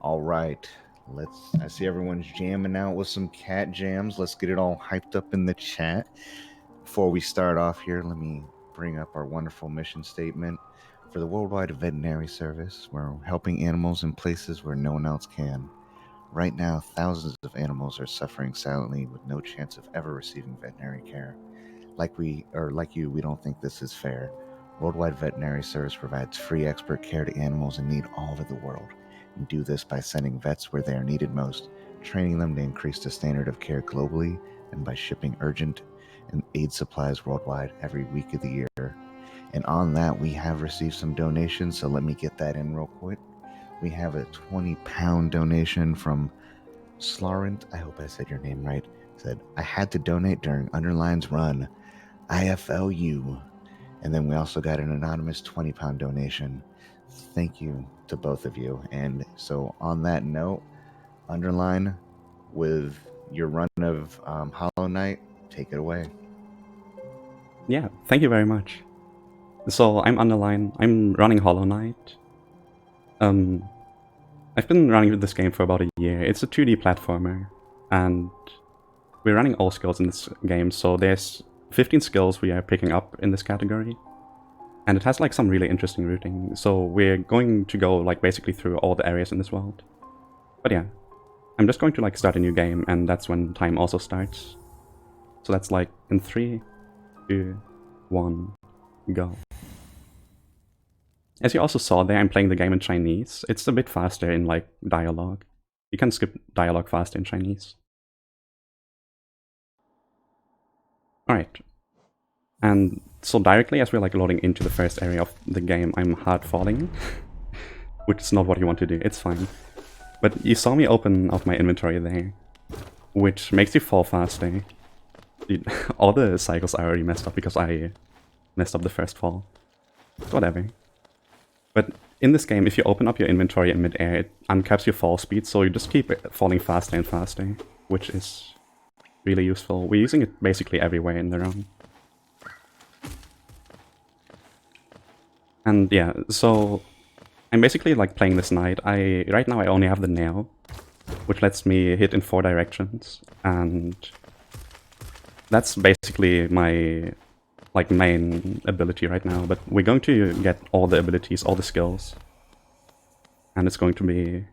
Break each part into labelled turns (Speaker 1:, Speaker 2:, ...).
Speaker 1: All right, I see everyone's jamming out with some cat jams. Let's get it all hyped up in the chat. Before we start off here, let me bring up our wonderful mission statement. For the Worldwide Veterinary Service, we're helping animals in places where no one else can. Right now, thousands of animals are suffering silently with no chance of ever receiving veterinary care. Like you, we don't think this is fair. Worldwide Veterinary Service provides free expert care to animals in need all over the world, and do this by sending vets where they are needed most, training them to increase the standard of care globally, and by shipping urgent and aid supplies worldwide every week of the year. And on that, we have received some donations, so let me get that in real quick. We have a 20-pound donation from Slarent. I hope I said your name right. Said, I had to donate during Underlein's run. IFLU. And then we also got an anonymous 20-pound donation. Thank you to both of you. And so, on that note, Underline, with your run of Hollow Knight, take it away.
Speaker 2: Yeah, thank you very much. So I'm Underlein. I'm running Hollow Knight. I've been running this game for about a year. It's a 2D platformer, and we're running all skills in this game. So there's 15 skills we are picking up in this category, and it has like some really interesting routing. So we're going to go like basically through all the areas in this world. But yeah, I'm just going to like start a new game, and that's when time also starts. So that's like in 3, 2, 1, go. As you also saw there, I'm playing the game in Chinese. It's a bit faster in like dialogue. You can skip dialogue faster in Chinese. Alright. And so directly as we're like loading into the first area of the game, I'm hard falling. Which is not what you want to do, it's fine. But you saw me open up my inventory there, which makes you fall faster. All the cycles are already messed up because I messed up the first fall. Whatever. But in this game, if you open up your inventory in mid-air, it uncaps your fall speed, so you just keep falling faster and faster, which is really useful. We're using it basically everywhere in the run. And yeah, so I'm basically like playing this knight. Right now I only have the nail, which lets me hit in 4 directions, and that's basically my like main ability right now. But we're going to get all the abilities, all the skills, and it's going to be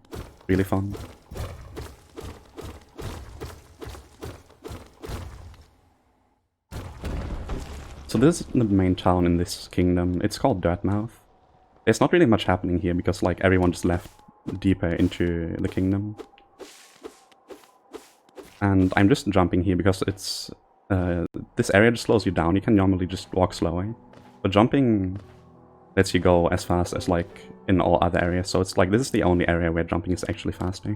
Speaker 2: really fun. So this is the main town in this kingdom. It's called Dirtmouth. There's not really much happening here because like everyone just left deeper into the kingdom. And I'm just jumping here because it's this area just slows you down. You can normally just walk slower, but jumping lets you go as fast as like in all other areas. So it's like this is the only area where jumping is actually faster.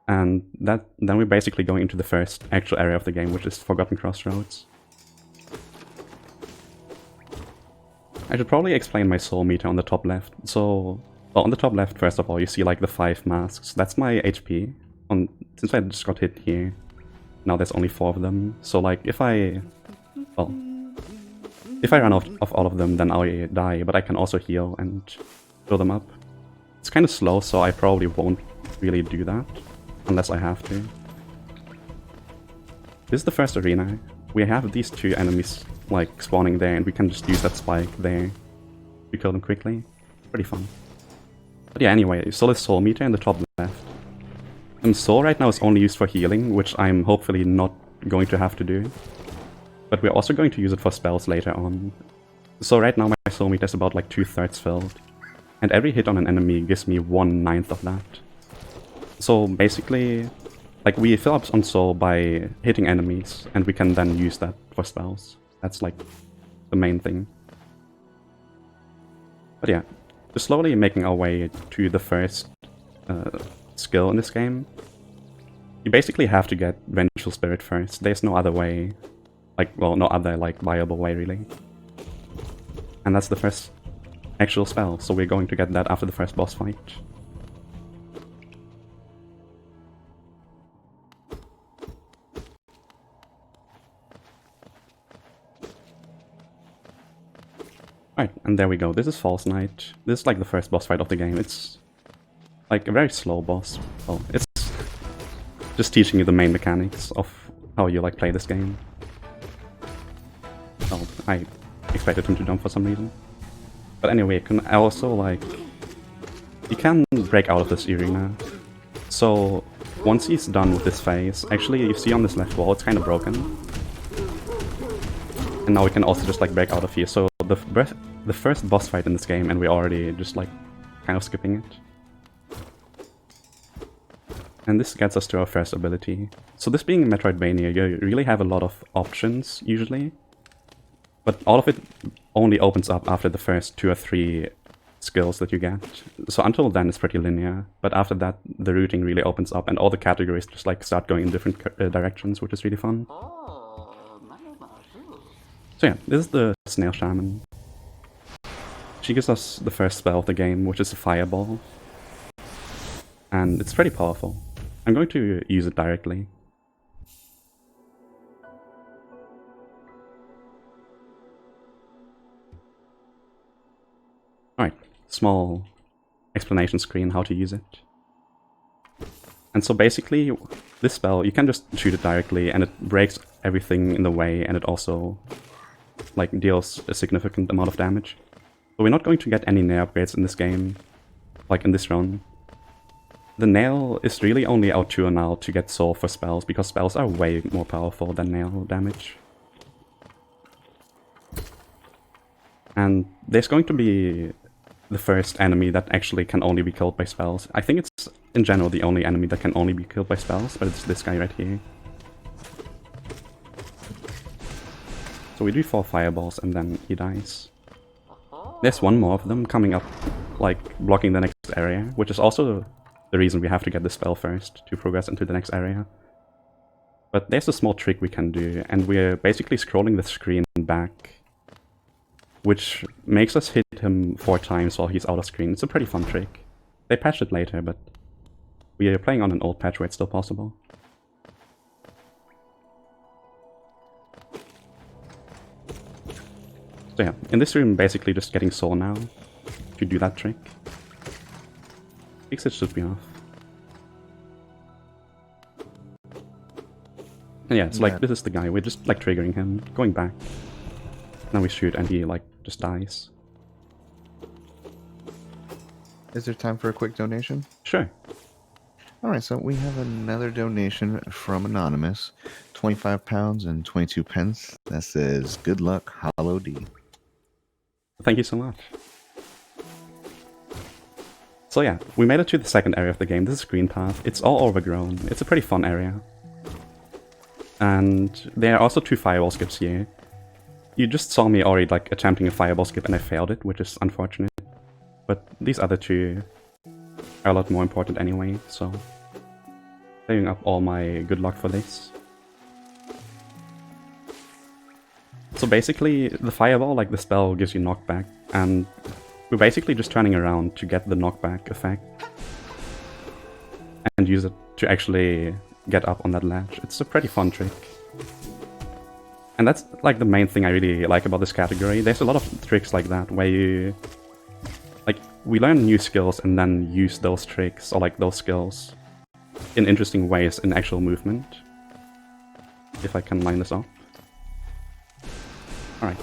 Speaker 2: And then we're basically going into the first actual area of the game, which is Forgotten Crossroads. I should probably explain my soul meter on the top left. So, well, on the top left, first of all, you see like the 5 masks. That's my HP. Since I just got hit here, now there's only 4 of them. So like if I run out of all of them, then I'll die, but I can also heal and fill them up. It's kind of slow, so I probably won't really do that, unless I have to. This is the first arena. We have these 2 enemies like spawning there, and we can just use that spike there to kill them quickly. Pretty fun. But yeah, anyway, so there's soul meter in the top left. And soul right now is only used for healing, which I'm hopefully not going to have to do. But we're also going to use it for spells later on. So right now my soul meter is about like 2/3 filled. And every hit on an enemy gives me 1/9 of that. So basically, like we fill up on soul by hitting enemies, and we can then use that for spells. That's like the main thing. But yeah, just slowly making our way to the first skill in this game. You basically have to get Vengeful Spirit first. There's no other way. Like, well, no other like viable way really. And that's the first actual spell, so we're going to get that after the first boss fight. Alright, and there we go. This is False Knight. This is like the first boss fight of the game. It's like a very slow boss. Well, it's just teaching you the main mechanics of how you like play this game. Oh, I expected him to jump for some reason. But anyway, you can also like you can break out of this arena. So once he's done with this phase, actually you see on this left wall it's kind of broken. And now we can also just like break out of here. So the first boss fight in this game, and we're already just like kind of skipping it. And this gets us to our first ability. So this being Metroidvania, you really have a lot of options usually. But all of it only opens up after the first 2 or 3 skills that you get. So until then it's pretty linear, but after that the routing really opens up and all the categories just like start going in different directions, which is really fun. So yeah, this is the Snail Shaman. She gives us the first spell of the game, which is a Fireball. And it's pretty powerful. I'm going to use it directly. Alright, small explanation screen how to use it. And so basically, this spell, you can just shoot it directly and it breaks everything in the way, and it also like deals a significant amount of damage. But we're not going to get any nail upgrades in this game, like in this run. The nail is really only our tool now to get soul for spells, because spells are way more powerful than nail damage. And there's going to be the first enemy that actually can only be killed by spells. I think it's, in general, the only enemy that can only be killed by spells, but it's this guy right here. So we do 4 fireballs and then he dies. There's one more of them coming up, like blocking the next area, which is also the reason we have to get the spell first to progress into the next area. But there's a small trick we can do, and we're basically scrolling the screen back, which makes us hit him 4 times while he's out of screen. It's a pretty fun trick. They patched it later, but we are playing on an old patch where it's still possible. So yeah, in this room basically just getting soul now to do that trick. Exit should be off. And yeah, it's like this is the guy, we're just like triggering him, going back. Now we shoot and he like just dies.
Speaker 1: Is there time for a quick donation?
Speaker 2: Sure.
Speaker 1: Alright, so we have another donation from Anonymous. £25 and 22 pence. That says, good luck, Hollow D.
Speaker 2: Thank you so much. So yeah, we made it to the second area of the game. This is Green Path. It's all overgrown. It's a pretty fun area. And there are also 2 fireball skips here. You just saw me already like attempting a fireball skip and I failed it, which is unfortunate. But these other 2 are a lot more important anyway, so saving up all my good luck for this. So basically, the fireball, like the spell, gives you knockback, and we're basically just turning around to get the knockback effect and use it to actually get up on that ledge. It's a pretty fun trick. And that's like the main thing I really like about this category. There's a lot of tricks like that where you like we learn new skills and then use those tricks or like those skills in interesting ways in actual movement. If I can line this up. Alright.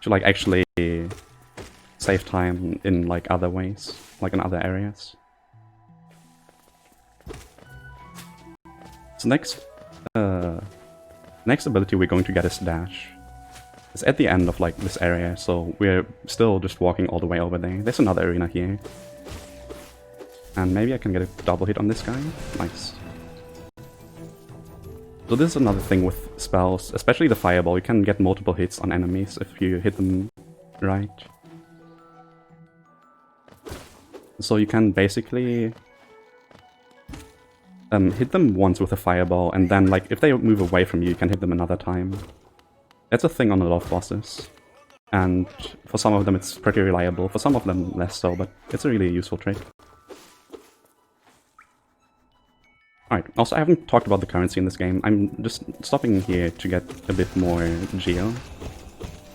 Speaker 2: To like actually save time in like other ways, like in other areas. So next ability we're going to get is Dash. It's at the end of like this area, so we're still just walking all the way over there. There's another arena here. And maybe I can get a double hit on this guy. Nice. So this is another thing with spells, especially the fireball. You can get multiple hits on enemies if you hit them right. So you can basically hit them once with a fireball, and then like if they move away from you, you can hit them another time. That's a thing on a lot of bosses. And for some of them it's pretty reliable, for some of them less so, but it's a really useful trick. Alright, also I haven't talked about the currency in this game. I'm just stopping here to get a bit more geo.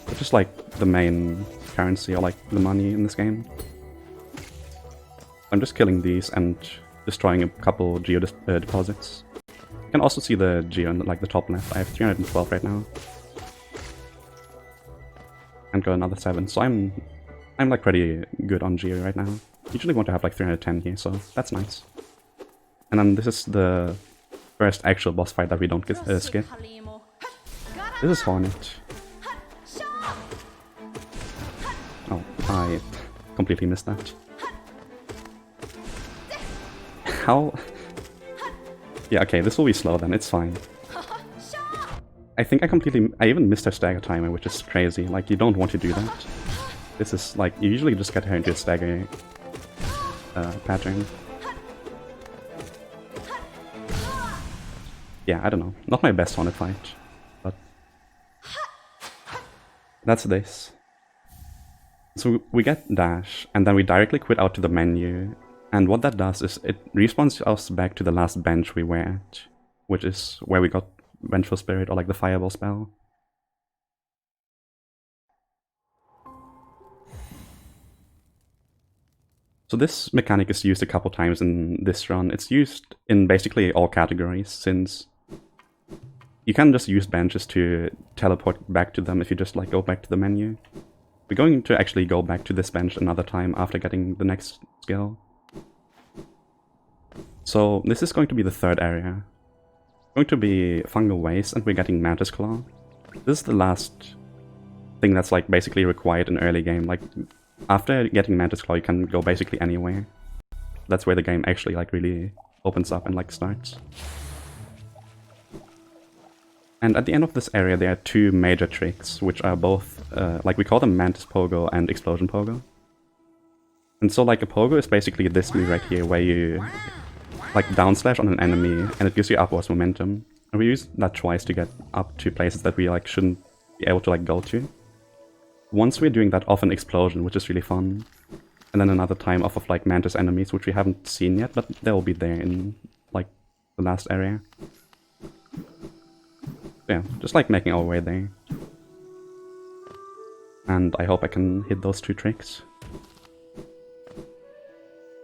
Speaker 2: It's just like the main currency, or like the money in this game. I'm just killing these and destroying a couple geo deposits. You can also see the geo in like the top left. I have 312 right now. And got another 7, so I'm like pretty good on geo right now. Usually want to have like 310 here, so that's nice. And then this is the first actual boss fight that we don't skip. This is Hornet. Oh, I completely missed that. How? Yeah, okay, this will be slow then, it's fine. I think I even missed her stagger timer, which is crazy. Like, you don't want to do that. This is like, you usually just get her into a stagger pattern. Yeah, I don't know. Not my best Hornet fight, but that's this. So we get dash, and then we directly quit out to the menu, and what that does is it respawns us back to the last bench we were at, which is where we got Vengeful Spirit, or like the Fireball spell. So this mechanic is used a couple times in this run. It's used in basically all categories, since you can just use benches to teleport back to them if you just like go back to the menu. We're going to actually go back to this bench another time after getting the next skill. So this is going to be the third area. Going to be Fungal Waste, and we're getting Mantis Claw. This is the last thing that's like basically required in early game. Like, after getting Mantis Claw, you can go basically anywhere. That's where the game actually like really opens up and like starts. And at the end of this area, there are two major tricks, which are both, like we call them Mantis Pogo and Explosion Pogo. And so like a Pogo is basically this move right here, where you like down slash on an enemy, and it gives you upwards momentum. And we use that twice to get up to places that we like shouldn't be able to like go to. Once we're doing that off an explosion, which is really fun. And then another time off of like Mantis enemies, which we haven't seen yet, but they'll be there in like the last area. Yeah, just like making our way there. And I hope I can hit those two tricks.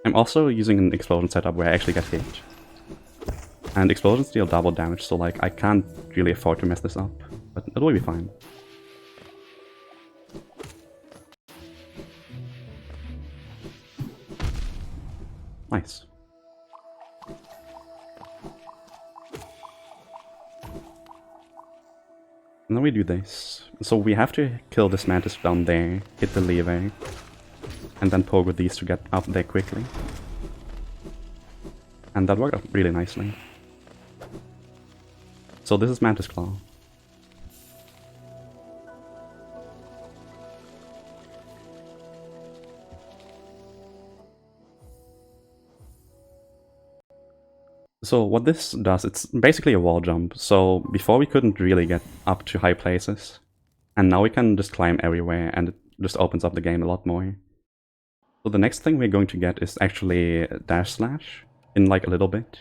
Speaker 2: I'm also using an explosion setup where I actually get hit. And explosions deal double damage, so like I can't really afford to mess this up. But it'll be fine. Nice. And then we do this. So we have to kill this Mantis down there, hit the lever, and then poke with these to get up there quickly. And that worked out really nicely. So this is Mantis Claw. So what this does, it's basically a wall jump. So before we couldn't really get up to high places. And now we can just climb everywhere, and it just opens up the game a lot more. So the next thing we're going to get is actually Dash Slash in like a little bit.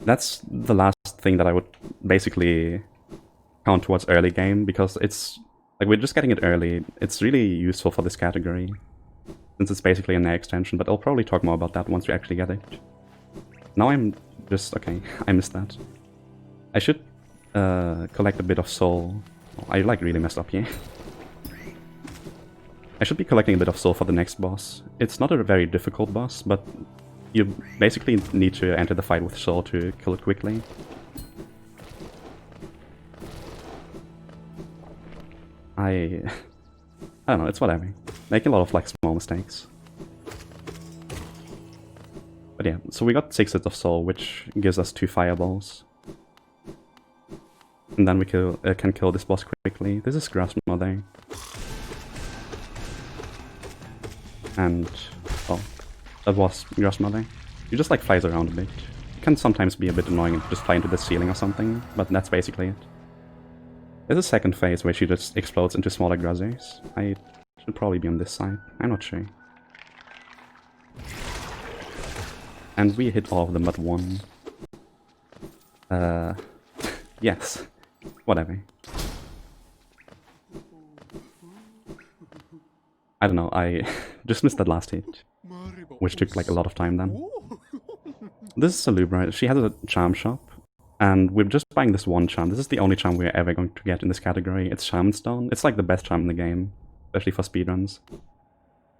Speaker 2: That's the last thing that I would basically count towards early game, because it's like we're just getting it early. It's really useful for this category, since it's basically an air extension, but I'll probably talk more about that once we actually get it. Now I'm just... okay, I missed that. I should collect a bit of soul. I like really messed up here. I should be collecting a bit of soul for the next boss. It's not a very difficult boss, but you basically need to enter the fight with soul to kill it quickly. I don't know, it's whatever. Making a lot of like small mistakes. But yeah, so we got 6 hits of soul, which gives us 2 fireballs. And then we can kill this boss quickly. This is Grass Mother. And, well, that was Grass Mother. She just like flies around a bit. It can sometimes be a bit annoying and just fly into the ceiling or something, but that's basically it. There's a second phase where she just explodes into smaller Grazzers. I should probably be on this side, I'm not sure. And we hit all of them but one. Yes. Whatever. I don't know, I just missed that last hit. which took like a lot of time then. This is Salubra. She has a charm shop, and we're just buying this one charm. This is the only charm we're ever going to get in this category. It's Shaman Stone. It's like the best charm in the game, especially for speedruns.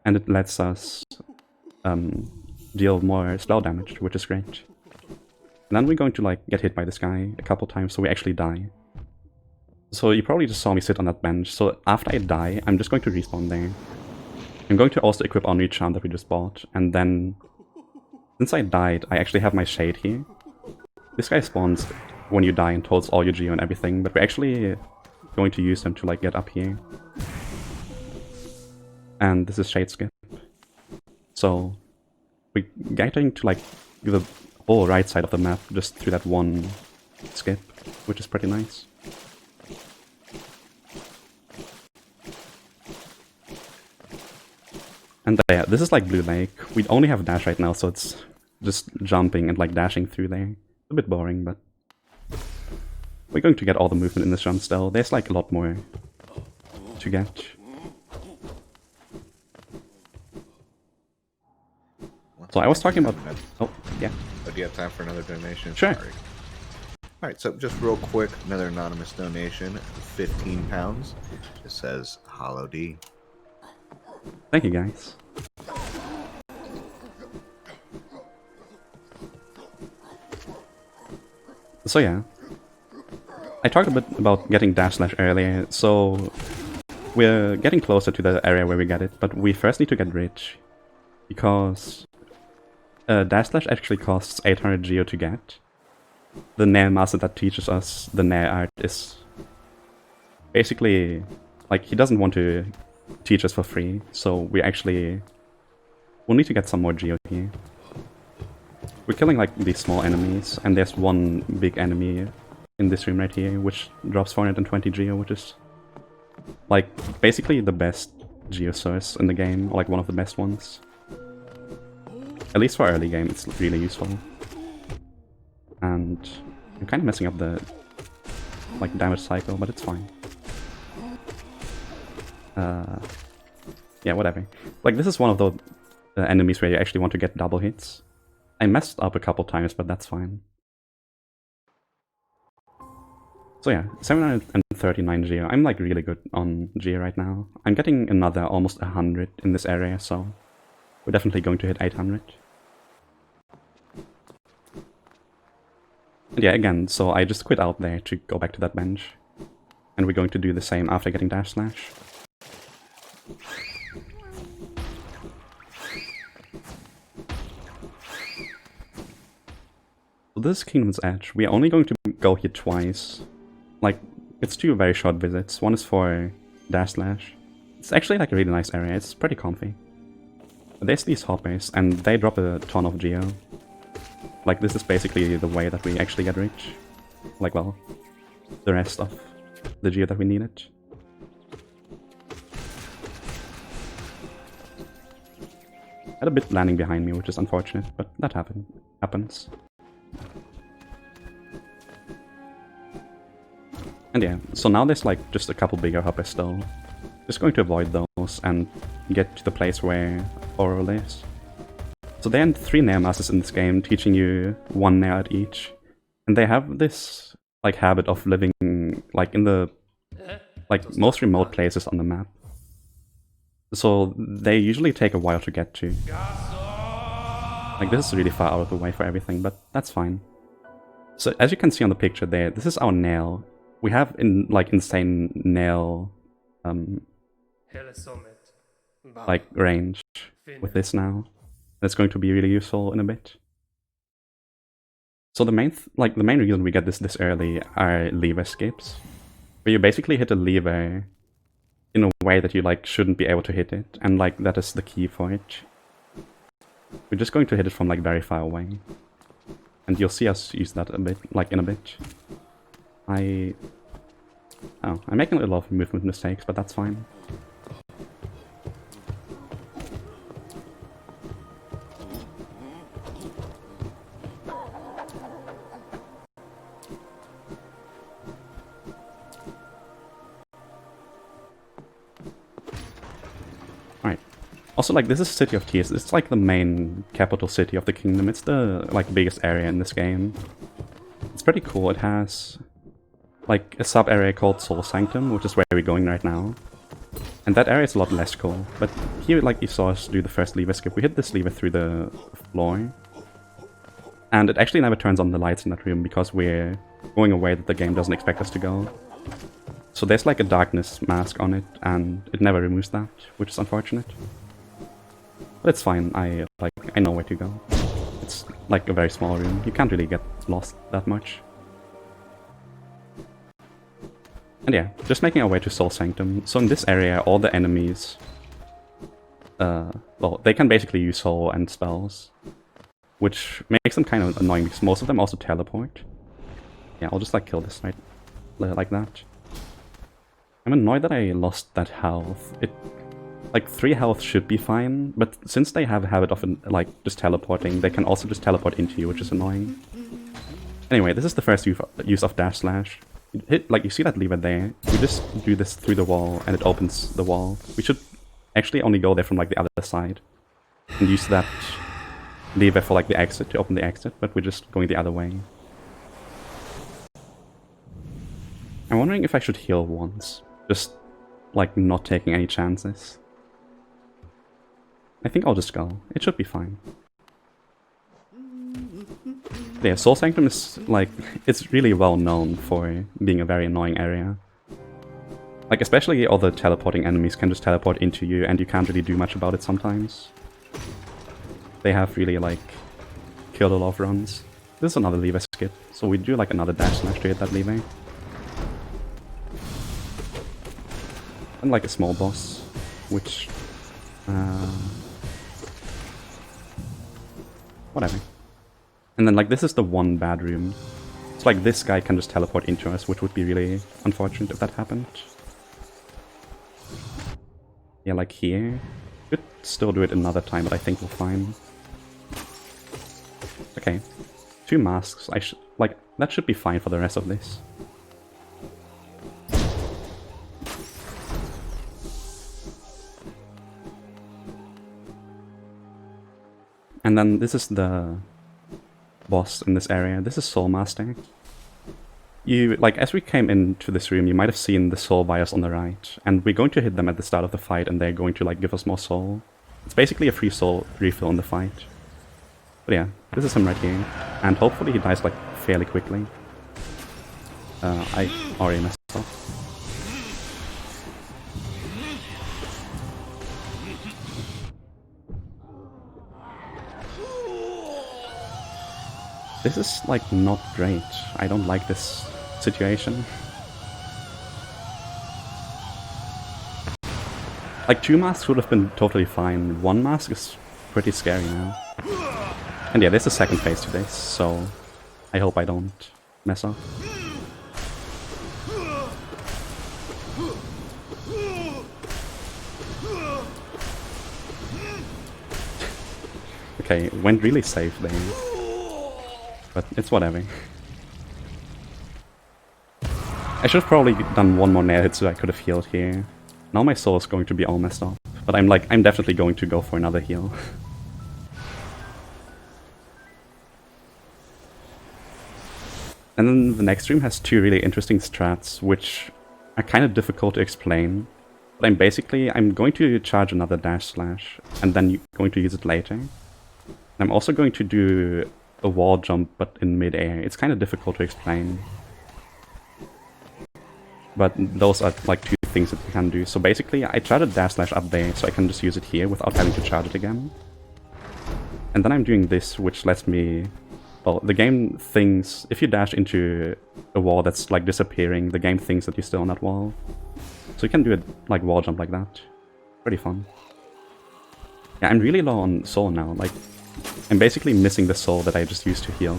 Speaker 2: And it lets us deal more slow damage, which is great. And then we're going to like get hit by this guy a couple times, so we actually die. So you probably just saw me sit on that bench. So after I die, I'm just going to respawn there. I'm going to also equip our new charm that we just bought, and then since I died, I actually have my shade here. This guy spawns when you die and holds all your geo and everything, but we're actually going to use him to like get up here. And this is shade skip. So we're getting to like the whole right side of the map just through that one skip, which is pretty nice. And yeah, this is like Blue Lake. We only have dash right now, so it's just jumping and like dashing through there. A bit boring, but we're going to get all the movement in this run still. There's like a lot more to get. So I was talking about... Oh, yeah.
Speaker 1: But do you have time for another donation?
Speaker 2: Sure.
Speaker 1: Sorry. Alright, so just real quick, another anonymous donation, £15. It says, Hollow D.
Speaker 2: Thank you, guys. So yeah, I talked a bit about getting dash slash earlier, so we're getting closer to the area where we get it, but we first need to get rich, because dash slash actually costs 800 geo to get. The Nair master that teaches us the Nair art is basically, like, he doesn't want to teach us for free, so we'll need to get some more geo here. We're killing like these small enemies, and there's one big enemy in this room right here, which drops 420 geo, which is like basically the best geo source in the game, or like one of the best ones. At least for early game, it's really useful. And I'm kind of messing up the like damage cycle, but it's fine. Yeah, whatever. Like, this is one of those enemies where you actually want to get double hits. I messed up a couple times, but that's fine. So yeah, 739 geo. I'm like really good on geo right now. I'm getting another almost 100 in this area, so we're definitely going to hit 800. And yeah, again, so I just quit out there to go back to that bench. And we're going to do the same after getting dash slash. So this is Kingdom's Edge. We are only going to go here twice. Like, it's two very short visits. One is for dash slash. It's actually like a really nice area. It's pretty comfy. There's these hoppers, and they drop a ton of geo. Like, this is basically the way that we actually get rich. Like, well, the rest of the geo that we needed. Had a bit landing behind me, which is unfortunate, but that happens. And yeah, so now there's like just a couple bigger hoppers still. Just going to avoid those and get to the place where Oro lives. So there are 3 Nair masters in this game, teaching you 1 Nair at each. And they have this like habit of living like in the like most remote places on the map. So they usually take a while to get to. Like, this is really far out of the way for everything, but that's fine. So as you can see on the picture there, this is our nail. We have insane nail like range with this now. That's going to be really useful in a bit. So the main reason we get this early are lever skips, where you basically hit a lever in a way that you like shouldn't be able to hit it, and like that is the key for it. We're just going to hit it from like very far away, and you'll see us use that a bit, like in a bit. I'm making a lot of movement mistakes, but that's fine. Also, like, this is City of Tears. It's like the main capital city of the kingdom. It's the, like, biggest area in this game. It's pretty cool. It has, like, a sub-area called Soul Sanctum, which is where we're going right now. And that area is a lot less cool. But here, like, you saw us do the first lever skip. We hit this lever through the floor. And it actually never turns on the lights in that room because we're going away that the game doesn't expect us to go. So there's like a darkness mask on it, and it never removes that, which is unfortunate. But it's fine, I know where to go. It's like a very small room, you can't really get lost that much. And yeah, just making our way to Soul Sanctum. So in this area, all the enemies... well, they can basically use soul and spells, which makes them kind of annoying because most of them also teleport. Yeah, I'll just like kill this right like that. I'm annoyed that I lost that health. Like 3 health should be fine, but since they have a habit of like just teleporting, they can also just teleport into you, which is annoying. Anyway, this is the first use of dash slash. Like, you see that lever there? We just do this through the wall and it opens the wall. We should actually only go there from like the other side and use that lever for like the exit to open the exit, but we're just going the other way. I'm wondering if I should heal once, just like not taking any chances. I think I'll just go. It should be fine. Yeah, Soul Sanctum is like, it's really well known for being a very annoying area. Like, especially all the teleporting enemies can just teleport into you and you can't really do much about it sometimes. They have really like killed a lot of runs. This is another lever skip, so we do like another dash slash to hit that lever. And like a small boss, which... whatever. And then like this is the one bad room. It's like this guy can just teleport into us, which would be really unfortunate if that happened. Yeah, like here. Could still do it another time, but I think we're fine. Okay. 2 masks. Like, that should be fine for the rest of this. And then this is the boss in this area. This is Soul Master. You, like, as we came into this room, you might have seen the soul bios on the right, and we're going to hit them at the start of the fight, and they're going to, like, give us more soul. It's basically a free soul refill in the fight. But yeah, this is him right here, and hopefully he dies, like, fairly quickly. I already messed up. This is, like, not great. I don't like this situation. Like, 2 masks would have been totally fine. 1 mask is pretty scary now. And yeah, there's a second phase to this, so I hope I don't mess up. Okay, went really safe there. But it's whatever. I should have probably done 1 more nail hit so I could have healed here. Now my soul is going to be all messed up. But I'm definitely going to go for another heal. And then the next room has 2 really interesting strats, which are kind of difficult to explain. But I'm going to charge another dash slash, and then going to use it later. And I'm also going to do a wall jump, but in mid-air. It's kind of difficult to explain. But those are like 2 things that you can do. So basically, I tried a dash slash up there, so I can just use it here without having to charge it again. And then I'm doing this, which lets me... Well, the game thinks... If you dash into a wall that's like disappearing, the game thinks that you're still on that wall. So you can do a like wall jump like that. Pretty fun. Yeah, I'm really low on soul now. Like, I'm basically missing the soul that I just used to heal.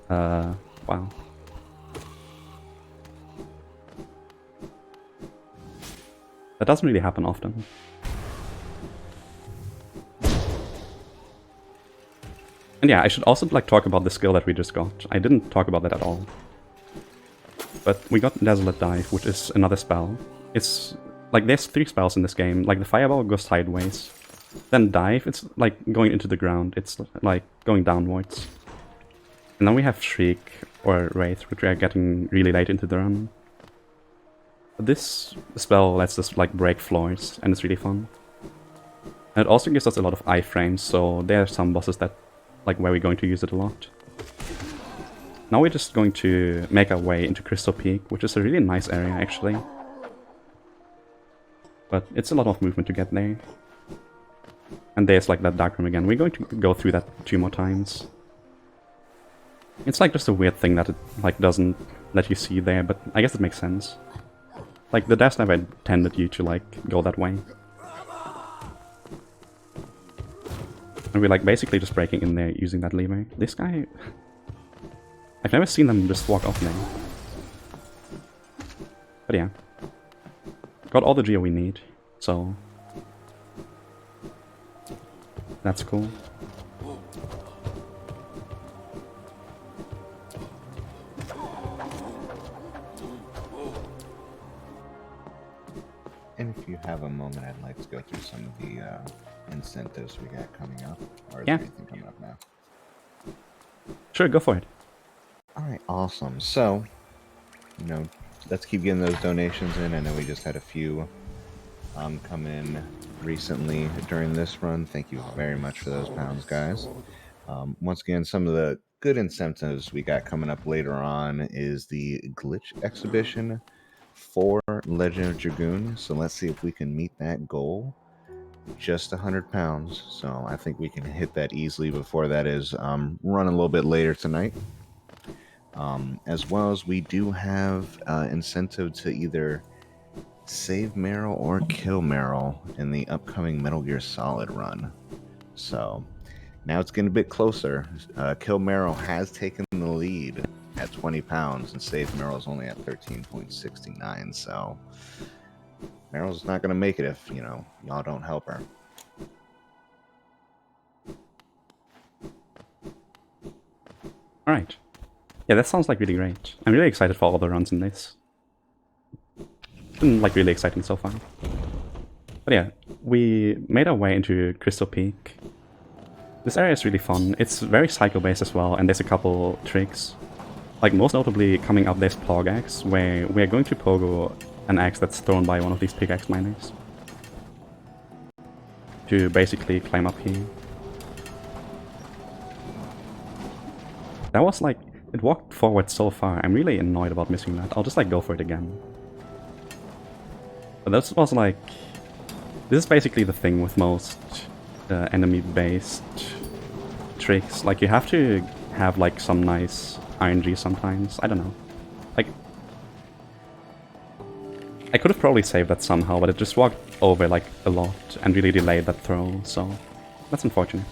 Speaker 2: Wow. That doesn't really happen often. And yeah, I should also like talk about the skill that we just got. I didn't talk about that at all. But we got Desolate Dive, which is another spell. It's like there's 3 spells in this game. Like the Fireball goes sideways. Then dive, it's like going into the ground. It's like going downwards. And then we have Shriek or Wraith, which we are getting really late into the run. But this spell lets us like break floors, and it's really fun. And it also gives us a lot of iframes, so there are some bosses that like where we're going to use it a lot. Now we're just going to make our way into Crystal Peak, which is a really nice area actually. But it's a lot of movement to get there. And there's like that dark room again. We're going to go through that 2 more times. It's like just a weird thing that it like doesn't let you see there, but I guess it makes sense. Like the devs never intended you to like go that way. And we're like basically just breaking in there using that lever. This guy... I've never seen them just walk off there. But yeah. Got all the geo we need, so... That's cool.
Speaker 1: And if you have a moment, I'd like to go through some of the incentives we got coming up. Or is
Speaker 2: Yeah.
Speaker 1: there anything coming up now?
Speaker 2: Sure, go for it.
Speaker 1: Alright, awesome. So, you know, let's keep getting those donations in. I know we just had a few come in recently during this run. Thank you very much for those pounds, guys. Once again, some of the good incentives we got coming up later on is the glitch exhibition for Legend of Dragoon. So let's see if we can meet that goal. Just 100 pounds. So I think we can hit that easily before that is run a little bit later tonight. As well as we do have incentive to either save Meryl or kill Meryl in the upcoming Metal Gear Solid run. So now it's getting a bit closer. Kill Meryl has taken the lead at 20 pounds, and save Meryl is only at 13.69. So Meryl's not going to make it if, you know, y'all don't help her.
Speaker 2: Alright. Yeah, that sounds like really great. I'm really excited for all the runs in this. It's been like really exciting so far. But yeah, we made our way into Crystal Peak. This area is really fun. It's very cycle-based as well, and there's a couple tricks. Like most notably coming up there's Pogax, where we're going to pogo an axe that's thrown by one of these pickaxe miners. To basically climb up here. That was like... It walked forward so far. I'm really annoyed about missing that. I'll just like go for it again. But this was like... This is basically the thing with most enemy-based tricks. Like you have to have like some nice RNG sometimes. I don't know. Like... I could have probably saved that somehow, but it just walked over like a lot and really delayed that throw, so... That's unfortunate.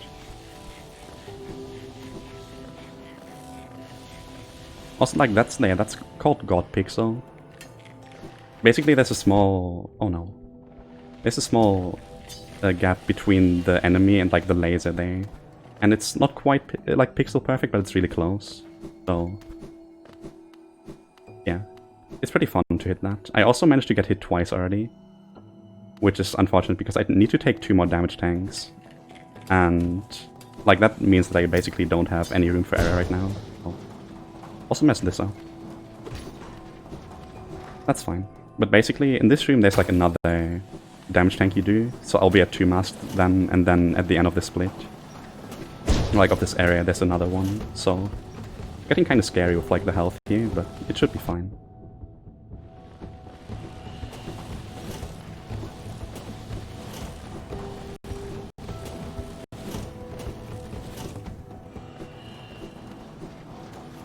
Speaker 2: Also, like, that's called God Pixel. Basically, there's a small... Oh no. There's a small gap between the enemy and, like, the laser there. And it's not quite, like, pixel perfect, but it's really close. So... Yeah. It's pretty fun to hit that. I also managed to get hit twice already. Which is unfortunate, because I need to take 2 more damage tanks. And... Like, that means that I basically don't have any room for error right now. So. Also messed this up. That's fine. But basically, in this room there's like another damage tank you do. So I'll be at 2 masks then, and then at the end of the split, like of this area, there's another one. So, getting kind of scary with like the health here, but it should be fine.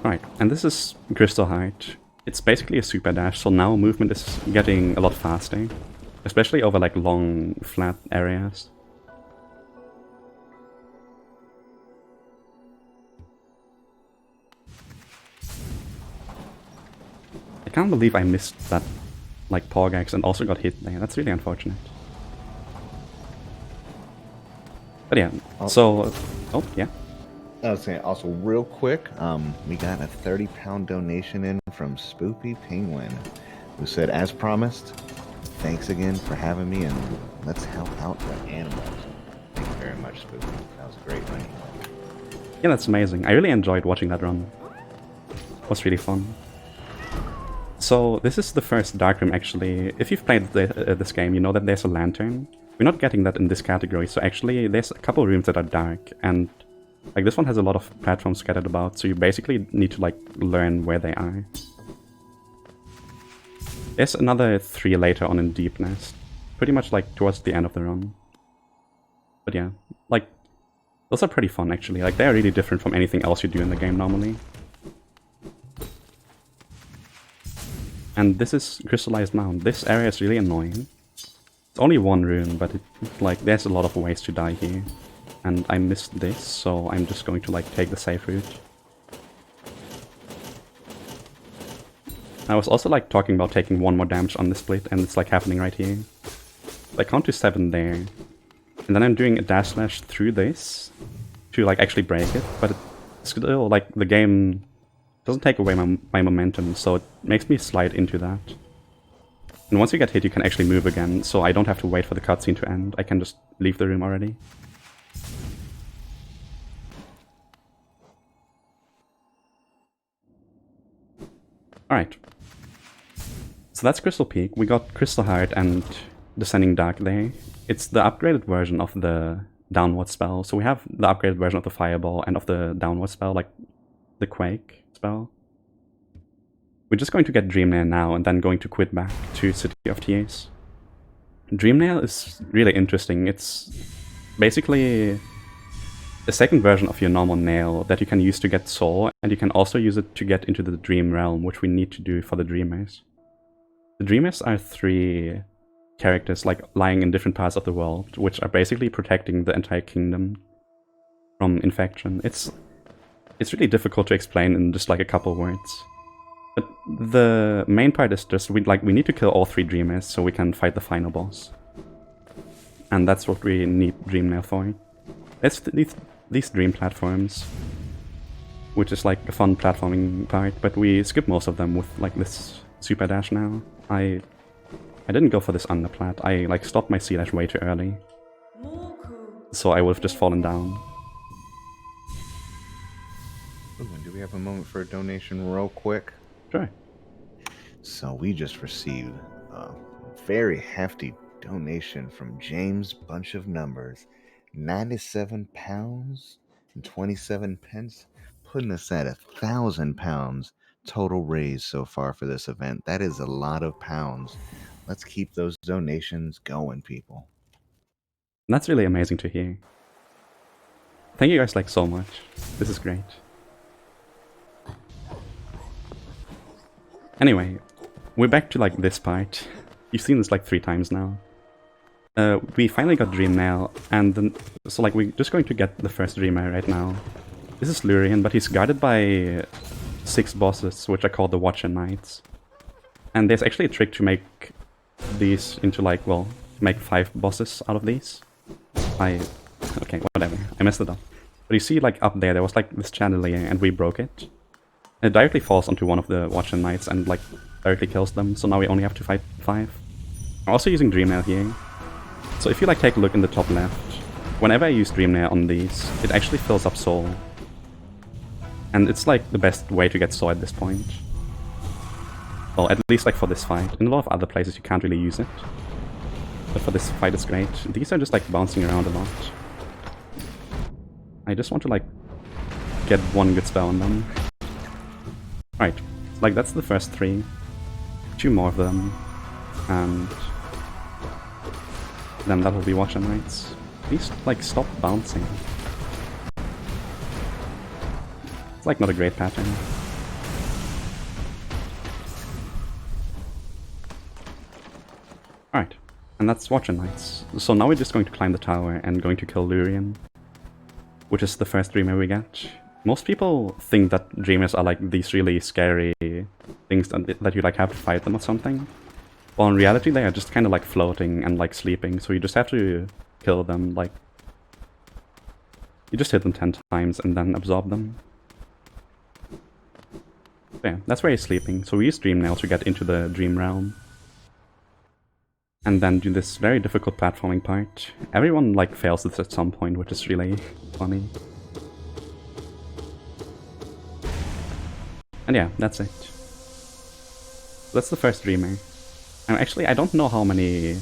Speaker 2: Alright, and this is Crystal Height. It's basically a super dash, so now movement is getting a lot faster. Especially over like long, flat areas. I can't believe I missed that like Pogax and also got hit there. That's really unfortunate. But yeah, so... Oh, yeah.
Speaker 1: I was saying, also real quick, we got a 30-pound donation in from Spoopy Penguin, who said, as promised, thanks again for having me, and let's help out the animals. very much, Spooky. That was a great run.
Speaker 2: Yeah, that's amazing. I really enjoyed watching that run. It was really fun. So this is the first dark room actually. If you've played this game, you know that there's a lantern. We're not getting that in this category, so actually there's a couple rooms that are dark, and like this one has a lot of platforms scattered about, so you basically need to like learn where they are. There's another 3 later on in Deepness, pretty much like towards the end of the run. But yeah, like those are pretty fun actually. Like they're really different from anything else you do in the game normally. And this is Crystallized Mound. This area is really annoying. It's only one room, but like there's a lot of ways to die here. And I missed this, so I'm just going to like take the safe route. I was also like talking about taking 1 more damage on the split, and it's like happening right here. I count to 7 there. And then I'm doing a dash slash through this to like actually break it, but it's still like the game doesn't take away my momentum, so it makes me slide into that. And once you get hit, you can actually move again, so I don't have to wait for the cutscene to end. I can just leave the room already. Alright. So that's Crystal Peak. We got Crystal Heart and Descending Dark there. It's the upgraded version of the downward spell. So we have the upgraded version of the Fireball and of the downward spell, like the Quake spell. We're just going to get Dreamnail now and then going to quit back to City of Tears. Dreamnail is really interesting. It's basically a second version of your normal nail that you can use to get soul, and you can also use it to get into the Dream Realm, which we need to do for the Dreamers. The Dreamers are 3 characters like lying in different parts of the world, which are basically protecting the entire kingdom from infection. It's really difficult to explain in just like a couple words. But the main part is just we need to kill all 3 Dreamers so we can fight the final boss. And that's what we need Dreamnail for. It's these dream platforms, which is like a fun platforming part, but we skip most of them with like this super dash now. I didn't go for this underplat. I like stopped my C dash way too early, so I would have just fallen down.
Speaker 1: Do we have a moment for a donation real quick?
Speaker 2: Sure.
Speaker 1: So we just received a very hefty donation from James Bunch of Numbers. £97 and 27 pence, putting us at £1,000 total raised so far for this event. That is a lot of pounds. Let's keep those donations going, people.
Speaker 2: That's really amazing to hear. Thank you guys like so much. This is great. Anyway, we're back to like this part. You've seen this like 3 times now. We finally got Dreamnail, and then, so like we're just going to get the first Dreamer right now. This is Lurian, but he's guarded by 6 bosses, which are called the Watcher Knights. And there's actually a trick to make these into like, well, make 5 bosses out of these. Okay, whatever, I messed it up. But you see like up there was like this chandelier, and we broke it. And it directly falls onto one of the Watcher Knights and like directly kills them, so now we only have to fight 5. I'm also using Dreamnail here. So if you like take a look in the top left, whenever I use Dreamnail on these, it actually fills up soul. And it's like the best way to get soul at this point. Well, at least like for this fight. In a lot of other places you can't really use it. But for this fight it's great. These are just like bouncing around a lot. I just want to like get 1 good spell on them. Alright, like that's the first 3. 2 more of them. And then that will be Watcher Knights. Please, like, stop bouncing. It's like not a great pattern. Alright, and that's Watcher Knights. So now we're just going to climb the tower and going to kill Lurian, which is the first Dreamer we get. Most people think that Dreamers are like these really scary things that you like have to fight them or something. Well, in reality, they are just kind of like floating and like sleeping, so you just have to kill them, like... You just hit them 10 times and then absorb them. So yeah, that's where he's sleeping, so we use Dreamnail to get into the Dream Realm. and then do this very difficult platforming part. Everyone like fails this at some point, which is really funny. And yeah, that's it. That's the first dreamer. And actually, I don't know how many...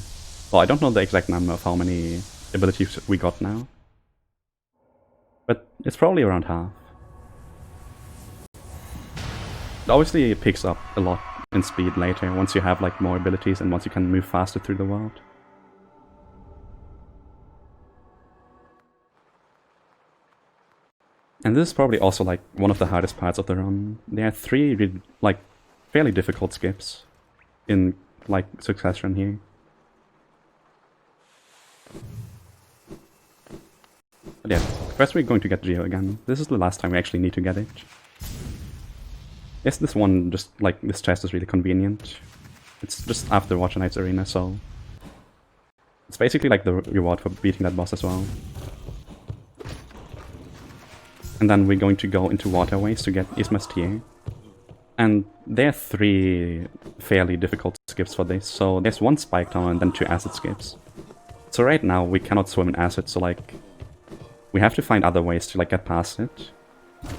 Speaker 2: Well, I don't know the exact number of how many abilities we got now. But it's probably around half. It obviously picks up a lot in speed later, once you have like more abilities and once you can move faster through the world. And this is probably also like one of the hardest parts of the run. There are 3 like fairly difficult skips in like succession here. But yeah, first we're going to get Geo again. This is the last time we actually need to get it. Yes, this one just like this chest is really convenient. It's just after Watcher Knight's Arena, so it's basically like the reward for beating that boss as well. And then we're going to go into waterways to get Isma's Tier. And there are 3 fairly difficult skips for this. So there's 1 spike tunnel and then 2 acid skips. So right now we cannot swim in acid, so like we have to find other ways to like get past it.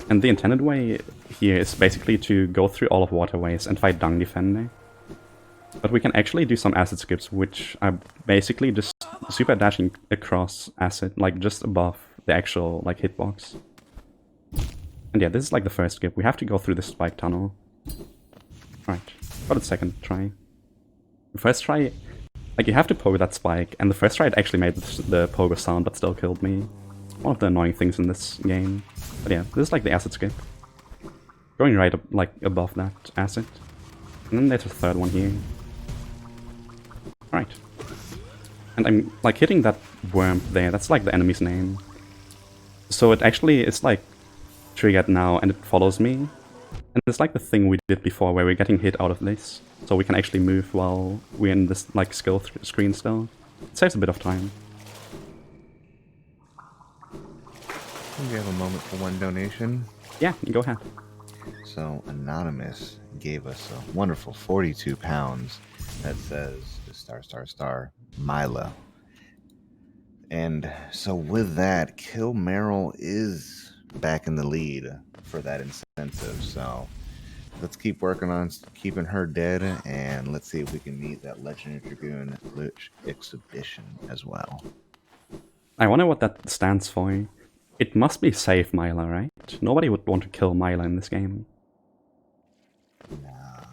Speaker 2: And the intended way here is basically to go through all of waterways and fight Dung Defender. But we can actually do some acid skips, which are basically just super dashing across acid, like just above the actual like hitbox. And yeah, this is like the first skip. We have to go through the spike tunnel. Right, for the second try. The first try, like you have to pogo that spike, and the first try it actually made the pogo sound but still killed me. One of the annoying things in this game. But yeah, this is like the acid skip. Going right up, like above that acid. And then there's a third one here. Right. And I'm like hitting that worm there, that's like the enemy's name. So it actually is like triggered now and it follows me. And it's like the thing we did before where we're getting hit out of this. So we can actually move while we're in this like skill screen still. It saves a bit of time.
Speaker 1: We have a moment for one donation.
Speaker 2: Yeah, go ahead.
Speaker 1: So Anonymous gave us a wonderful 42 pounds that says *** Mila. And so with that, Kill Meryl is back in the lead for that incentive. So let's keep working on keeping her dead, and let's see if we can meet that Legendary Dragoon exhibition as well.
Speaker 2: I wonder what that stands for. It must be save Mila, right? Nobody would want to kill Mila in this game.
Speaker 1: Nah.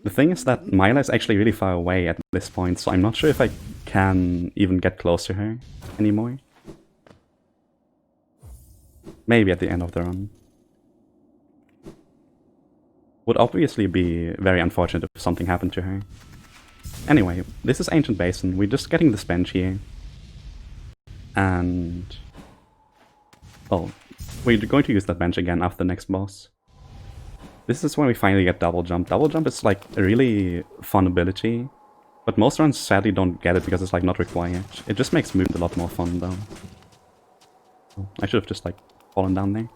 Speaker 2: The thing is that Mila is actually really far away at this point, so I'm not sure if I can even get close to her anymore. Maybe at the end of the run. Would obviously be very unfortunate if something happened to her. Anyway, this is Ancient Basin. We're just getting this bench here. And... well, we're going to use that bench again after the next boss. This is when we finally get Double Jump. Double Jump is like a really fun ability, but most runs sadly don't get it because it's like not required. It just makes movement a lot more fun though. Oh, I should have just like fallen down there.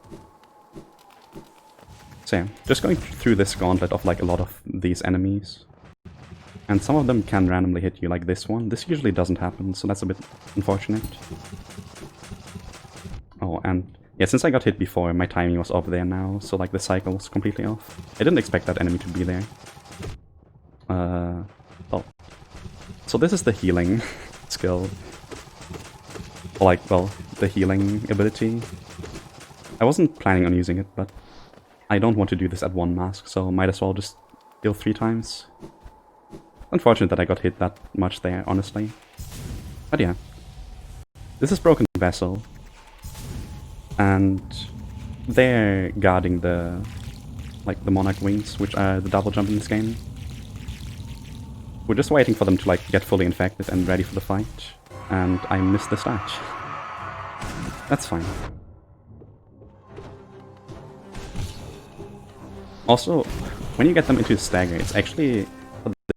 Speaker 2: So yeah, just going through this gauntlet of like a lot of these enemies. And some of them can randomly hit you, like this one. This usually doesn't happen, so that's a bit unfortunate. Oh, and yeah, since I got hit before, my timing was off there now, so like the cycle's completely off. I didn't expect that enemy to be there. Oh. So this is the healing skill. Like, well, the healing ability. I wasn't planning on using it, but I don't want to do this at one mask, so might as well just heal 3 times. Unfortunate that I got hit that much there, honestly. But yeah. This is Broken Vessel. And they're guarding the Monarch Wings, which are the double jump in this game. We're just waiting for them to like get fully infected and ready for the fight. And I missed the start. That's fine. Also, when you get them into a stagger, it's actually...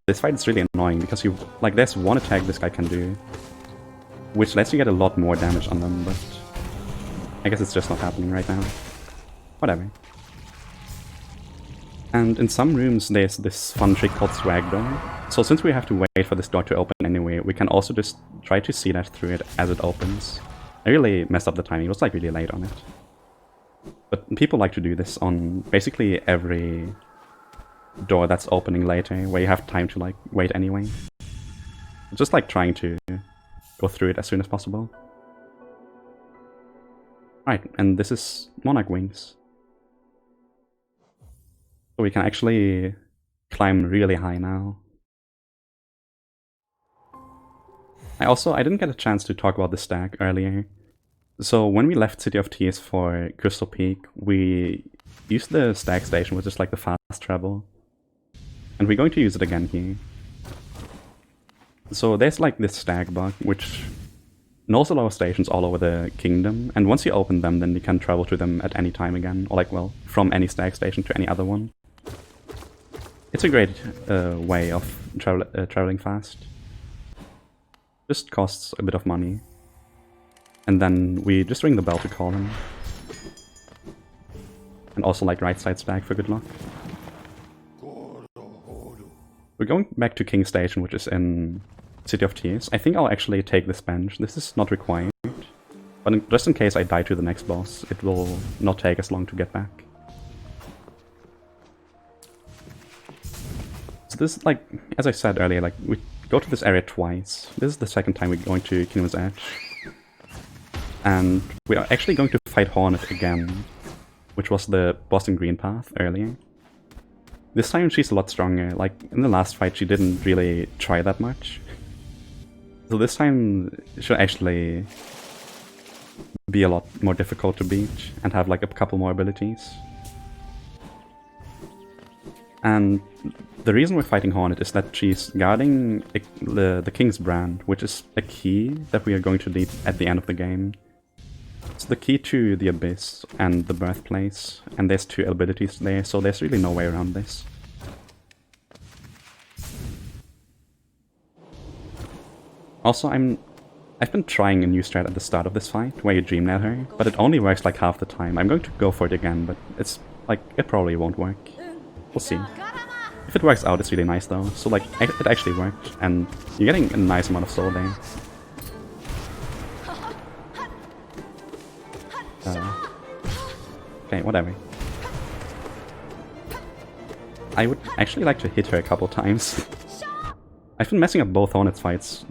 Speaker 2: this fight is really annoying because you like there's one attack this guy can do, which lets you get a lot more damage on them, but I guess it's just not happening right now. Whatever. And in some rooms there's this fun trick called Swag Door, So since we have to wait for this door to open anyway, we can also just try to see that through it as it opens. I really messed up the timing, it was like really late on it. But people like to do this on basically every door that's opening later, where you have time to like wait anyway. Just like trying to go through it as soon as possible. Right, and this is Monarch Wings. So we can actually climb really high now. I didn't get a chance to talk about the stag earlier. So when we left City of Tears for Crystal Peak, we used the stag station, which is like the fast travel. And we're going to use it again here. So there's like this stag bug, which knows a lot of stations all over the kingdom, and once you open them, then you can travel to them at any time again, or like, well, from any stag station to any other one. It's a great way of traveling fast. Just costs a bit of money. And then we just ring the bell to call him. And also like right side stag for good luck. We're going back to King Station, which is in City of Tears. I think I'll actually take this bench. This is not required. But just in case I die to the next boss, it will not take as long to get back. So this is like, as I said earlier, like we go to this area twice. This is the second time we're going to Kingdom's Edge. And we are actually going to fight Hornet again, which was the boss in Green Path earlier. This time she's a lot stronger. Like in the last fight she didn't really try that much. So this time she'll actually be a lot more difficult to beat and have like a couple more abilities. And the reason we're fighting Hornet is that she's guarding the King's Brand, which is a key that we are going to need at the end of the game. It's the key to the Abyss and the Birthplace, and there's 2 abilities there, so there's really no way around this. Also, I've been trying a new strat at the start of this fight, where you dreamnail her, but it only works like half the time. I'm going to go for it again, but it's like, it probably won't work. We'll see. If it works out, it's really nice though. So like, it actually worked, and you're getting a nice amount of soul there. Okay, whatever. I would actually like to hit her a couple times. I've been messing up both Hornet fights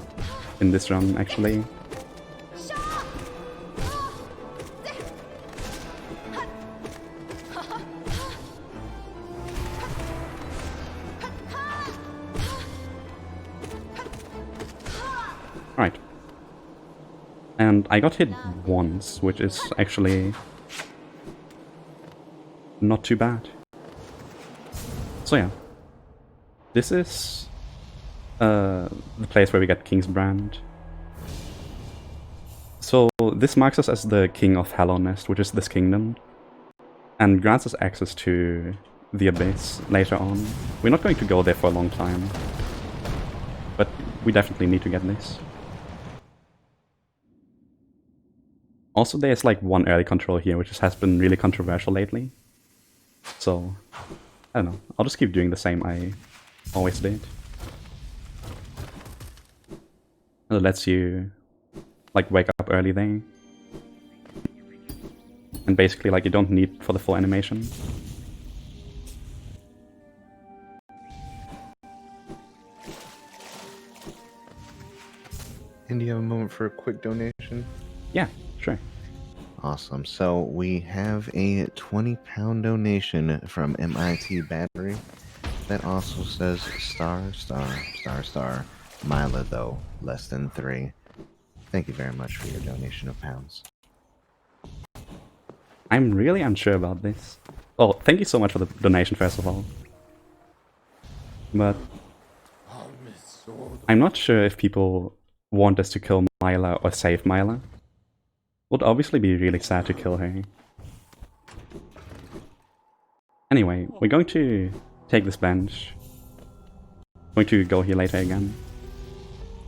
Speaker 2: in this run, actually. Right. And I got hit once, which is actually not too bad. So yeah. This is the place where we get King's Brand. So this marks us as the King of Hallownest, which is this kingdom, and grants us access to the Abyss later on. We're not going to go there for a long time, but we definitely need to get this. Also, there's like one early control here, which has been really controversial lately. So, I don't know, I'll just keep doing the same I always did. It lets you like wake up early there. And basically like you don't need for the full animation.
Speaker 1: And do you have a moment for a quick donation?
Speaker 2: Yeah, sure.
Speaker 1: Awesome. So we have a £20 donation from MIT Battery that also says star, Mila though, less than 3. Thank you very much for your donation of pounds.
Speaker 2: I'm really unsure about this. Oh, thank you so much for the donation first of all. But I'm not sure if people want us to kill Mila or save Mila. Would obviously be really sad to kill her. Anyway, we're going to take this bench. Going to go here later again.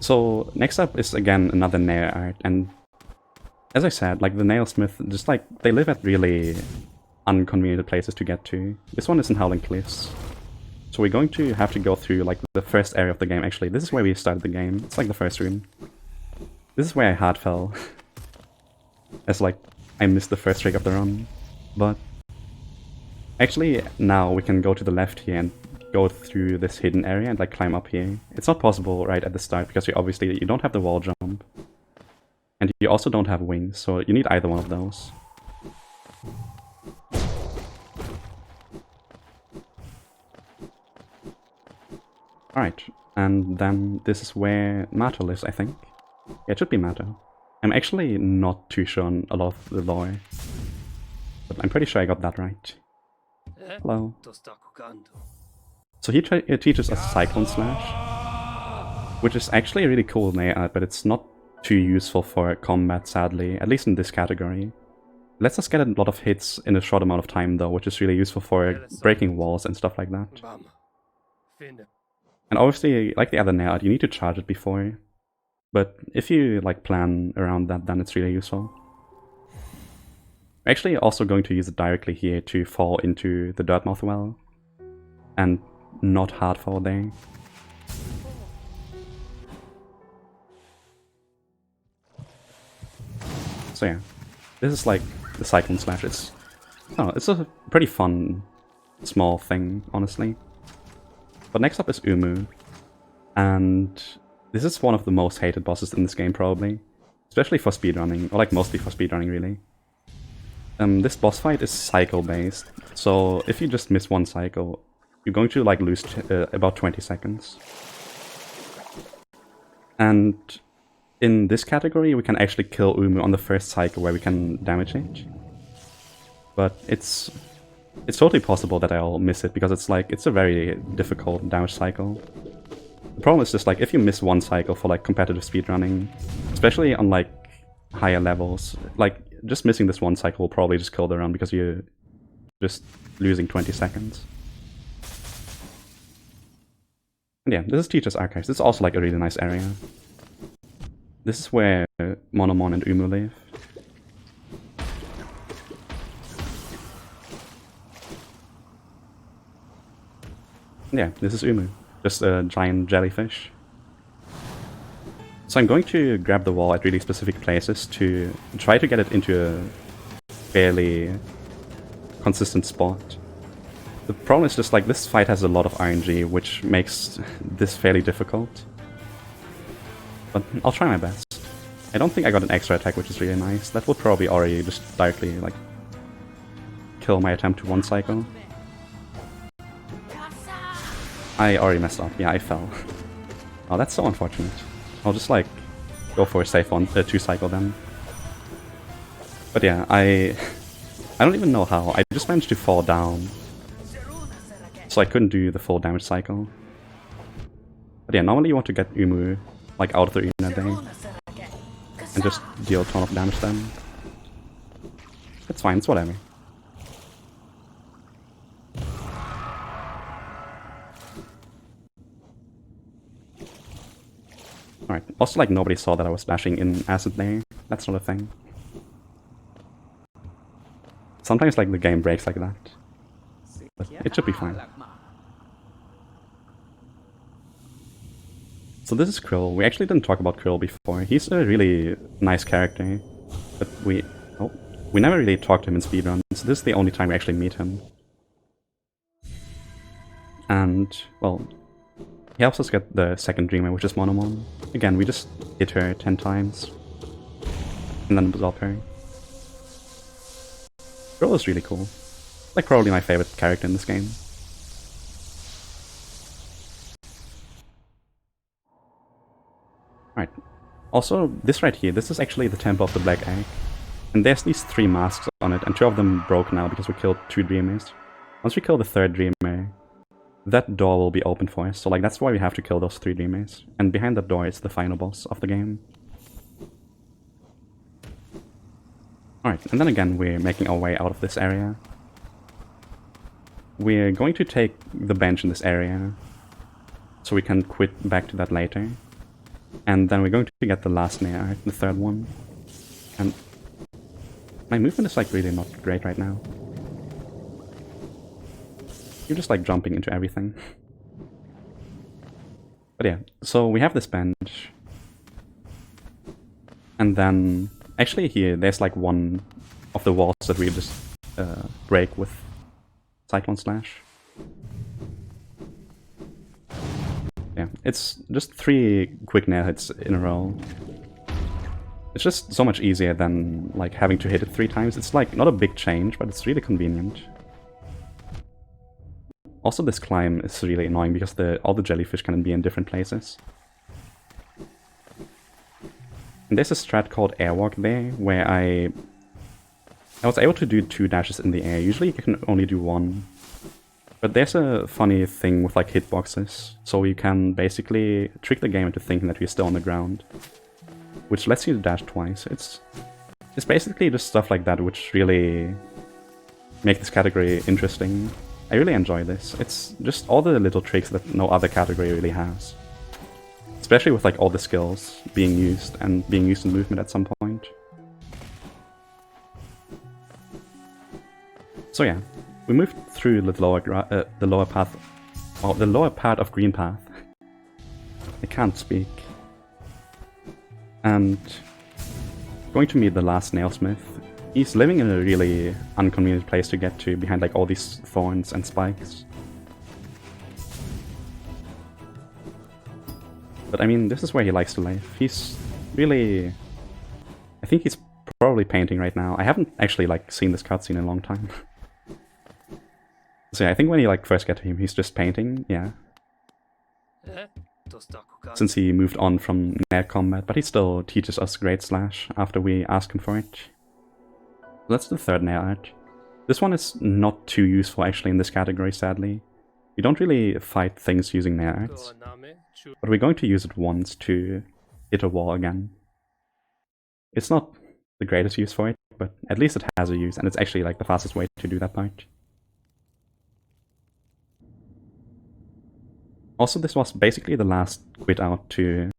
Speaker 2: So next up is again another nail art, and as I said, like the nailsmith, just like they live at really inconvenient places to get to. This one is in Howling Cliffs. So we're going to have to go through like the first area of the game. Actually, this is where we started the game. It's like the first room. This is where I hard fell. As like I missed the first trick of the run. But actually now we can go to the left here and go through this hidden area and like climb up here. It's not possible right at the start because you don't have the wall jump. And you also don't have wings, so you need either one of those. Alright, and then this is where Mato lives, I think. Yeah, it should be Mato. I'm actually not too sure on a lot of the lore, but I'm pretty sure I got that right. Hello. So he teaches us Cyclone Slash, which is actually a really cool layout, but it's not too useful for combat, sadly, at least in this category. It lets us get a lot of hits in a short amount of time though, which is really useful for breaking walls and stuff like that. And obviously, like the other layout, you need to charge it before. But if you like plan around that, then it's really useful. We're actually also going to use it directly here to fall into the Dirtmouth well. And not hard fall there. So yeah, this is like the Cyclone Slash. It's a pretty fun, small thing, honestly. But next up is Umu, and this is one of the most hated bosses in this game probably, especially for speedrunning, or like mostly for speedrunning really. This boss fight is cycle based, so if you just miss one cycle, you're going to like lose about 20 seconds. And in this category we can actually kill Umu on the first cycle where we can damage it. But it's totally possible that I'll miss it because it's a very difficult damage cycle. The problem is just like if you miss one cycle for like competitive speedrunning, especially on like higher levels, like just missing this one cycle will probably just kill the run because you're just losing 20 seconds. And yeah, this is Teacher's Archives. This is also like a really nice area. This is where Monomon and Umu live. Yeah, this is Umu. Just a giant jellyfish. So I'm going to grab the wall at really specific places to try to get it into a fairly consistent spot. The problem is just like this fight has a lot of RNG, which makes this fairly difficult. But I'll try my best. I don't think I got an extra attack, which is really nice. That will probably already just directly like kill my attempt to one cycle. I already messed up. Yeah, I fell. Oh, that's so unfortunate. I'll just like go for a safe two cycle then. But yeah, I don't even know how. I just managed to fall down, so I couldn't do the full damage cycle. But yeah, normally you want to get Umu like out of the arena there and just deal a ton of damage then. It's fine. It's whatever. Alright, also like nobody saw that I was splashing in acid there. That's not a thing. Sometimes like the game breaks like that. But it should be fine. So this is Krill. We actually didn't talk about Krill before. He's a really nice character. But we never really talked to him in speedrun, so this is the only time we actually meet him. And, well, he helps us get the second dreamer, which is Monomon. Again, we just hit her 10 times. And then absorb her. Krill is really cool. Like, probably my favorite character in this game. Alright. Also, this right here, this is actually the Temple of the Black Egg. And there's these 3 masks on it, and 2 of them broke now because we killed 2 dreamers. Once we kill the 3rd dreamer, that door will be open for us, so like that's why we have to kill those 3 dreamers. And behind that door is the final boss of the game. Alright, and then again we're making our way out of this area. We're going to take the bench in this area, so we can quit back to that later. And then we're going to get the last layer, the 3rd one. And my movement is like really not great right now. You're just like jumping into everything. But yeah, so we have this bench. And then, actually here, there's like one of the walls that we just break with Cyclone Slash. Yeah, it's just 3 quick nail hits in a row. It's just so much easier than like having to hit it 3 times. It's like not a big change, but it's really convenient. Also, this climb is really annoying because all the jellyfish can be in different places. And there's a strat called Airwalk there, where I was able to do 2 dashes in the air. Usually you can only do 1. But there's a funny thing with like hitboxes, so you can basically trick the game into thinking that you're still on the ground, which lets you dash twice. It's basically just stuff like that which really make this category interesting. I really enjoy this. It's just all the little tricks that no other category really has. Especially with like all the skills being used and being used in movement at some point. So yeah, we moved through the lower path, well, the lower part of Green Path. I can't speak. And going to meet the last nailsmith. He's living in a really inconvenient place to get to, behind like all these thorns and spikes. But I mean, this is where he likes to live. He's really... I think he's probably painting right now. I haven't actually like seen this cutscene in a long time. So yeah, I think when you like first get to him, he's just painting, yeah. Since he moved on from Nair combat, but he still teaches us Great Slash after we ask him for it. That's the third Nair art. This one is not too useful actually in this category, sadly. We don't really fight things using Nair arts, but we're going to use it once to hit a wall again. It's not the greatest use for it, but at least it has a use, and it's actually like the fastest way to do that part. Also, this was basically the last quit out to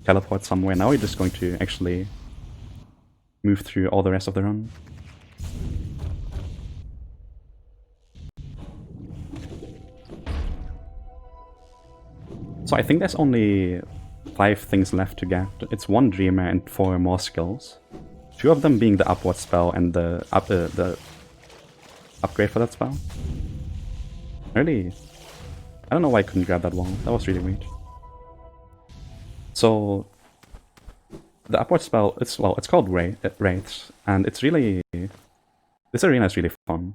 Speaker 2: teleport somewhere. Now we're just going to actually move through all the rest of the run. So I think there's only 5 things left to get. It's 1 Dreamer and 4 more skills. 2 of them being the upward spell and the upgrade for that spell. Really, I don't know why I couldn't grab that wall. That was really weird. So the upward spell, it's called Wraiths, and it's really... This arena is really fun.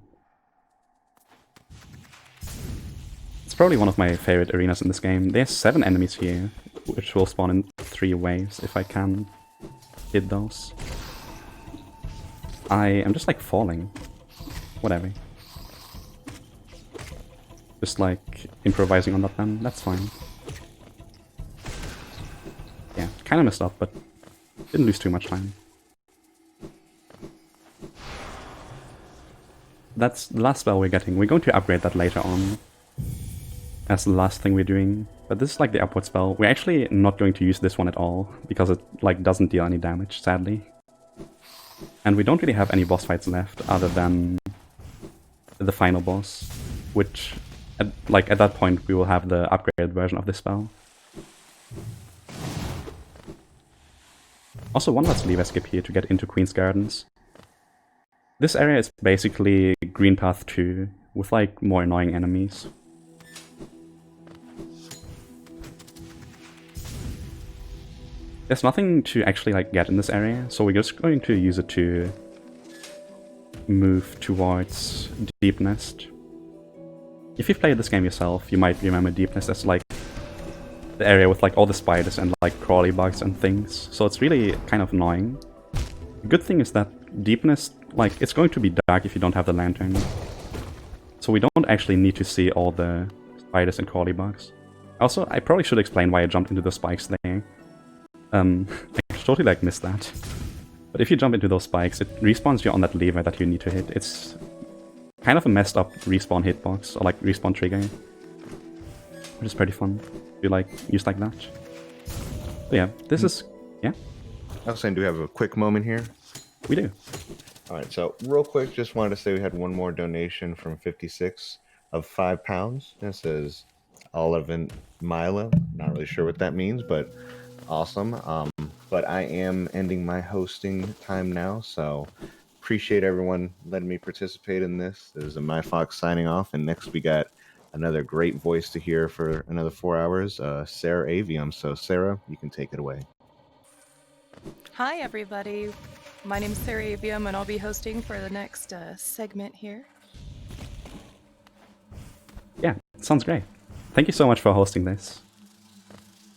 Speaker 2: It's probably one of my favorite arenas in this game. There's 7 enemies here, which will spawn in 3 waves if I can hit those. I am just like falling. Whatever. Just like improvising on that then, that's fine. Yeah, kinda messed up, but didn't lose too much time. That's the last spell we're getting. We're going to upgrade that later on as the last thing we're doing. But this is like the upward spell. We're actually not going to use this one at all, because it like doesn't deal any damage, sadly. And we don't really have any boss fights left other than the final boss, which at that point we will have the upgraded version of this spell. Also, one last lever skip here to get into Queen's Gardens. This area is basically Green Path 2, with like more annoying enemies. There's nothing to actually like get in this area, so we're just going to use it to move towards Deep Nest. If you've played this game yourself, you might remember Deep Nest as like the area with like all the spiders and like crawly bugs and things, so it's really kind of annoying. The good thing is that Deep Nest, like, it's going to be dark if you don't have the lantern, so we don't actually need to see all the spiders and crawly bugs. Also, I probably should explain why I jumped into the spikes there. I totally like missed that. But if you jump into those spikes, it respawns you on that lever that you need to hit. It's kind of a messed up respawn hitbox, or like respawn trigger, which is pretty fun. You like use like that. But yeah, this is yeah.
Speaker 1: I was saying, do we have a quick moment here?
Speaker 2: We do.
Speaker 1: All right, so real quick, just wanted to say we had one more donation from 56 of £5. And it says, Olivant Milo. Not really sure what that means, but awesome. But I am ending my hosting time now, so appreciate everyone letting me participate in this. This is My Fox signing off, and next we got another great voice to hear for another 4 hours, Sarah Avium. So Sarah, you can take it away.
Speaker 3: Hi, everybody. My name is Sarah Avium, and I'll be hosting for the next segment here.
Speaker 2: Yeah, sounds great. Thank you so much for hosting this.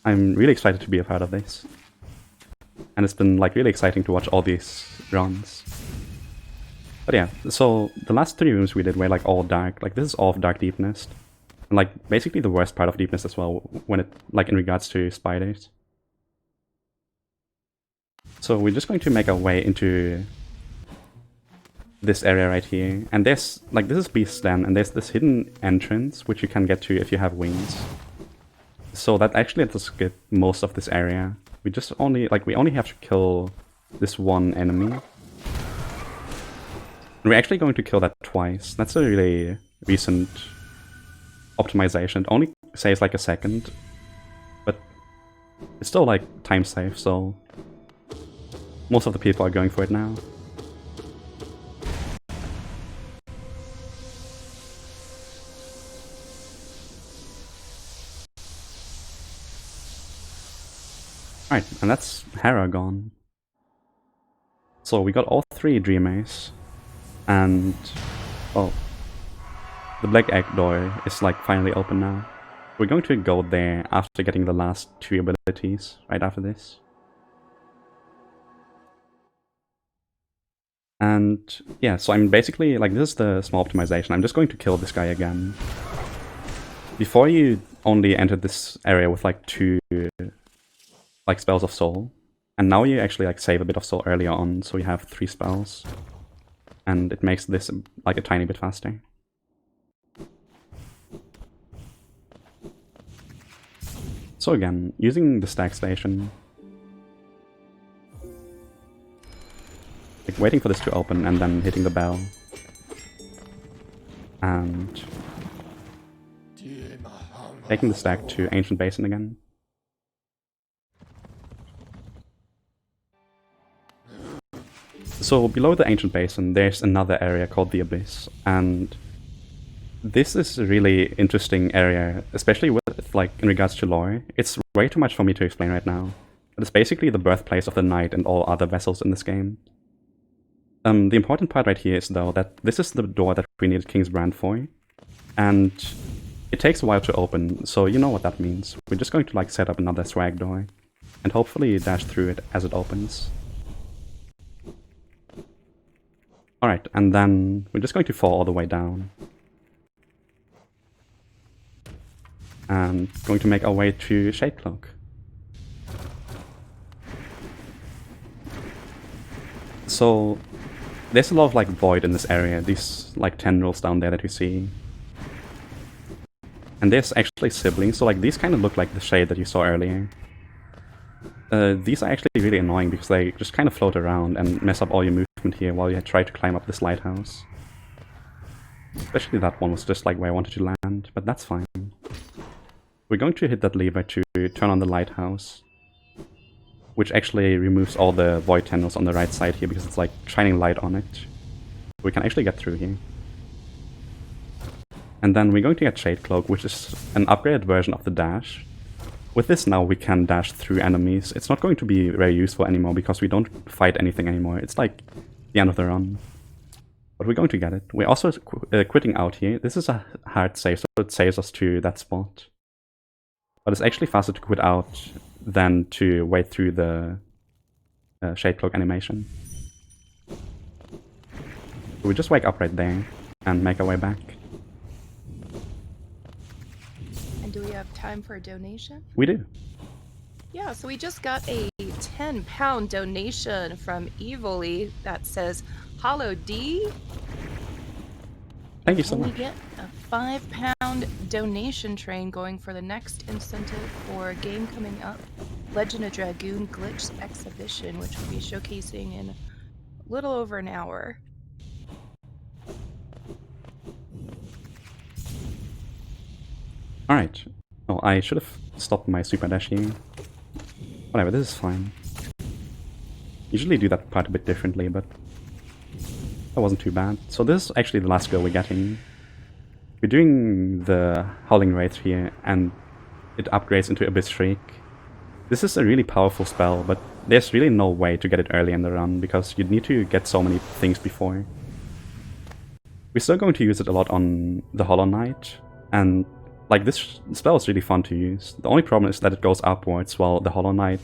Speaker 2: I'm really excited to be a part of this. And it's been like really exciting to watch all these runs. But yeah, so the last 3 rooms we did were like all dark. Like this is all of Dark Deepness. And like basically the worst part of Deepness as well when it like in regards to spiders. So we're just going to make our way into this area right here. And there's like this is Beast's Den, and there's this hidden entrance which you can get to if you have wings. So that actually lets us get most of this area. We just only have to kill this one enemy. We're actually going to kill that twice. That's a really recent optimization. It only saves like a second, but it's still like time safe, so most of the people are going for it now. Alright, and that's Hera gone. So we got all 3 Dreamers, and oh, the Black Egg door is like finally open now. We're going to go there after getting the last 2 abilities, right after this. And yeah, so I'm basically, like this is the small optimization. I'm just going to kill this guy again. Before you only entered this area with like 2 like spells of soul, and now you actually like save a bit of soul earlier on, so you have 3 spells, and it makes this like a tiny bit faster. So again, using the stack station, like waiting for this to open and then hitting the bell, and taking the stack to Ancient Basin again. So below the Ancient Basin, there's another area called the Abyss, and this is a really interesting area, especially with like in regards to lore. It's way too much for me to explain right now. But it's basically the birthplace of the knight and all other vessels in this game. The important part right here is though that this is the door that we needed King's Brand for, and it takes a while to open, so you know what that means. We're just going to like set up another swag door, and hopefully dash through it as it opens. Alright, and then we're just going to fall all the way down. And going to make our way to Shadecloak. So there's a lot of like void in this area, these like tendrils down there that you see. And there's actually siblings, so like these kind of look like the shade that you saw earlier. These are actually really annoying because they just kind of float around and mess up all your movement here while you try to climb up this lighthouse. Especially that one was just like where I wanted to land, but that's fine. We're going to hit that lever to turn on the lighthouse, which actually removes all the void tendrils on the right side here because it's like shining light on it. We can actually get through here. And then we're going to get Shadecloak, which is an upgraded version of the dash. With this now we can dash through enemies. It's not going to be very useful anymore because we don't fight anything anymore. It's like the end of the run. But we're going to get it. We're also quitting out here. This is a hard save, so it saves us to that spot. But it's actually faster to quit out than to wait through the Shadecloak animation. So we just wake up right there and make our way back.
Speaker 3: And do we have time for a donation?
Speaker 2: We do.
Speaker 3: Yeah, so we just got a £10 donation from Evily that says, "Hollow D."
Speaker 2: Thank you so much.
Speaker 3: We get a £5 donation train going for the next incentive for a game coming up, Legend of Dragoon Glitch Exhibition, which will be showcasing in a little over an hour.
Speaker 2: Alright, I should have stopped my super dash here. Whatever, this is fine. Usually do that part a bit differently, but that wasn't too bad. So this is actually the last skill we're getting. We're doing the Howling Wraith here, and it upgrades into Abyss Shriek. This is a really powerful spell, but there's really no way to get it early in the run, because you'd need to get so many things before. We're still going to use it a lot on the Hollow Knight, and like this spell is really fun to use. The only problem is that it goes upwards, while the Hollow Knight,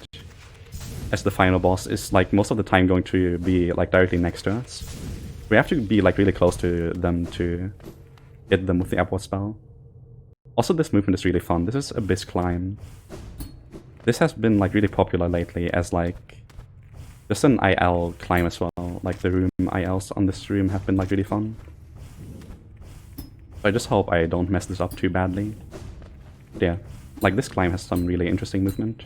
Speaker 2: as the final boss, is like most of the time going to be like directly next to us. We have to be like really close to them to hit them with the upward spell. Also, this movement is really fun. This is Abyss Climb. This has been like really popular lately as like just an IL climb as well. Like the room ILs on this room have been like really fun. So I just hope I don't mess this up too badly. But yeah, like this climb has some really interesting movement.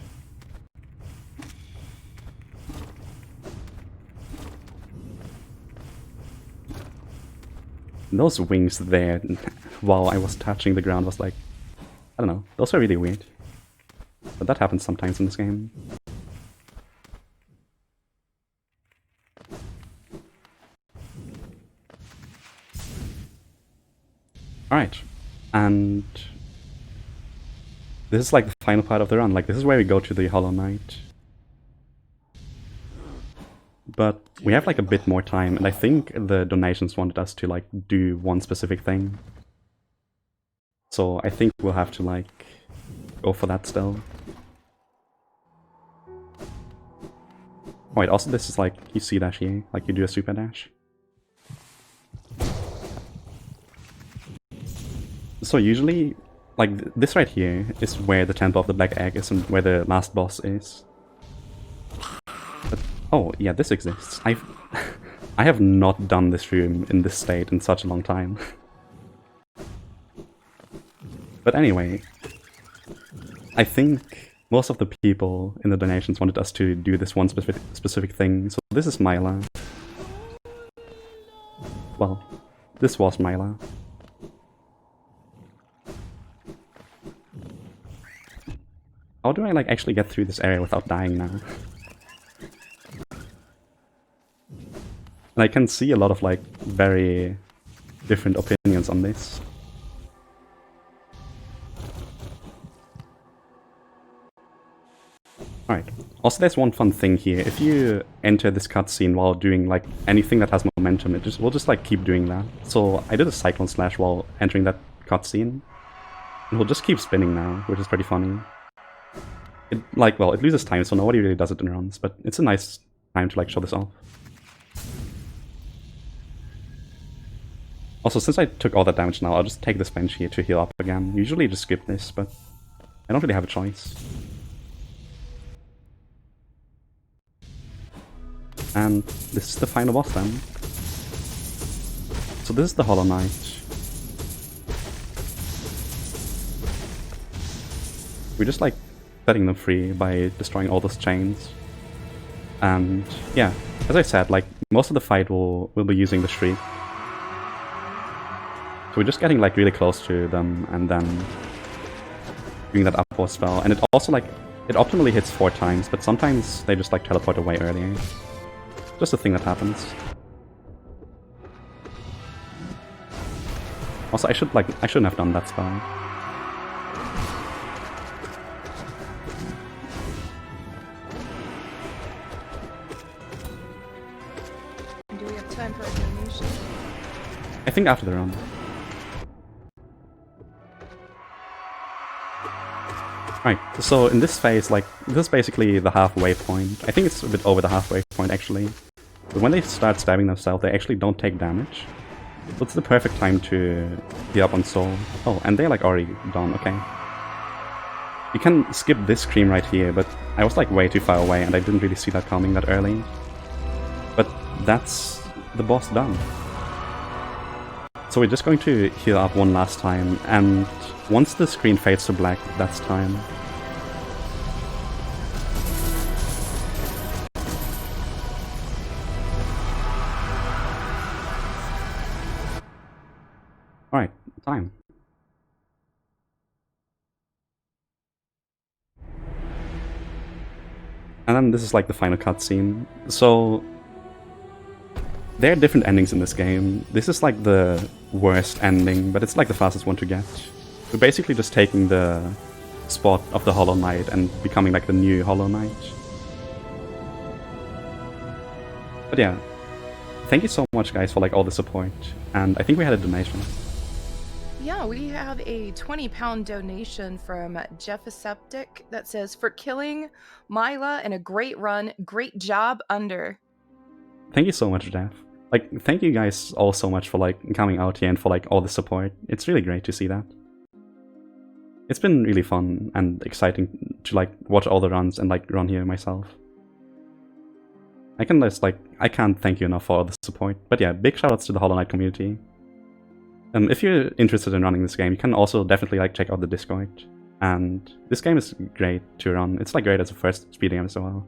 Speaker 2: Those wings there, while I was touching the ground, was like, I don't know, those are really weird. But that happens sometimes in this game. Alright, and this is like the final part of the run. Like, this is where we go to the Hollow Knight. But we have like a bit more time, and I think the donations wanted us to like do one specific thing. So I think we'll have to like go for that still. Wait, also this is like, you see dash here, like you do a super dash. So usually, like this right here is where the Temple of the Black Egg is and where the last boss is. But, oh yeah, this exists. I have not done this room in this state in such a long time. But anyway, I think most of the people in the donations wanted us to do this one specific thing. So this is Myla. Well, this was Myla. How do I like actually get through this area without dying now? And I can see a lot of like very different opinions on this. Alright, also there's one fun thing here. If you enter this cutscene while doing like anything that has momentum, we'll just like keep doing that. So I did a Cyclone Slash while entering that cutscene, and we'll just keep spinning now, which is pretty funny. It loses time, so nobody really does it in runs, but it's a nice time to like show this off. Also, since I took all that damage now, I'll just take this bench here to heal up again. Usually just skip this, but I don't really have a choice. And this is the final boss then. So this is the Hollow Knight. We're just like setting them free by destroying all those chains. And yeah, as I said, like most of the fight we'll be using the Shriek. So we're just getting like really close to them and then doing that upward spell. And it also like, it optimally hits 4 times, but sometimes they just like teleport away earlier. Just a thing that happens. Also, I shouldn't have done that spell.
Speaker 3: Do we have time for a donation?
Speaker 2: I think after the run. Right, so in this phase, like, this is basically the halfway point. I think it's a bit over the halfway point, actually. But when they start stabbing themselves, they actually don't take damage. So it's the perfect time to be up on soul. Oh, and they're like already done, okay. You can skip this scream right here, but I was like way too far away and I didn't really see that coming that early. But that's the boss done. So we're just going to heal up one last time, and once the screen fades to black, that's time. Alright, time. And then this is like the final cutscene. So there are different endings in this game. This is like the worst ending, but it's like the fastest one to get. We're basically just taking the spot of the Hollow Knight and becoming like the new Hollow Knight. But yeah, thank you so much guys for like all the support, and I think we had a donation.
Speaker 3: Yeah, we have a 20-pound donation from Jeffaseptic that says, "For killing Mila and a great run, great job, Under."
Speaker 2: Thank you so much, Jeff. Like, thank you guys all so much for like coming out here and for like all the support. It's really great to see that. It's been really fun and exciting to like watch all the runs and like run here myself. I can't thank you enough for all the support. But yeah, big shoutouts to the Hollow Knight community. If you're interested in running this game, you can also definitely like check out the Discord. And this game is great to run. It's like great as a first speed game as well.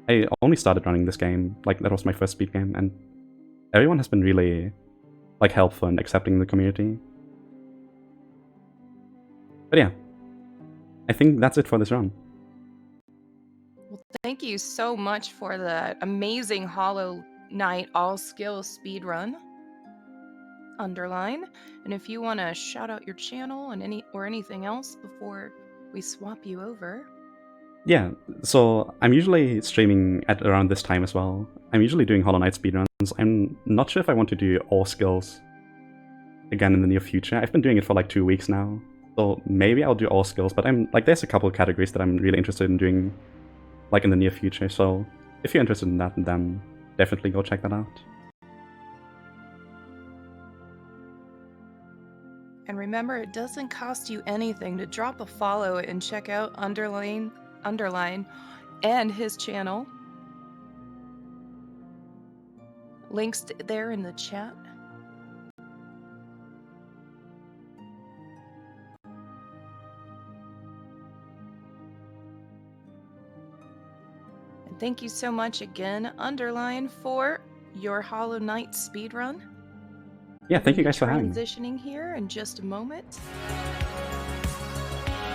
Speaker 2: I only started running this game, like that was my first speed game, and everyone has been really like helpful and accepting in the community. But yeah, I think that's it for this run.
Speaker 3: Well, thank you so much for the amazing Hollow Knight all-skill speedrun, Underlein. And if you want to shout out your channel and anything else before we swap you over.
Speaker 2: Yeah, so I'm usually streaming at around this time as well. I'm usually doing Hollow Knight speedruns. I'm not sure if I want to do all skills again in the near future. I've been doing it for like 2 weeks now. So maybe I'll do all skills, but I'm like there's a couple of categories that I'm really interested in doing like in the near future. So if you're interested in that, then definitely go check that out.
Speaker 3: And remember, it doesn't cost you anything to drop a follow and check out Underlein and his channel. Links there in the chat. And thank you so much again, Underlein, for your Hollow Knight speedrun.
Speaker 2: Yeah, thank you guys for having me.
Speaker 3: Transitioning here in just a moment.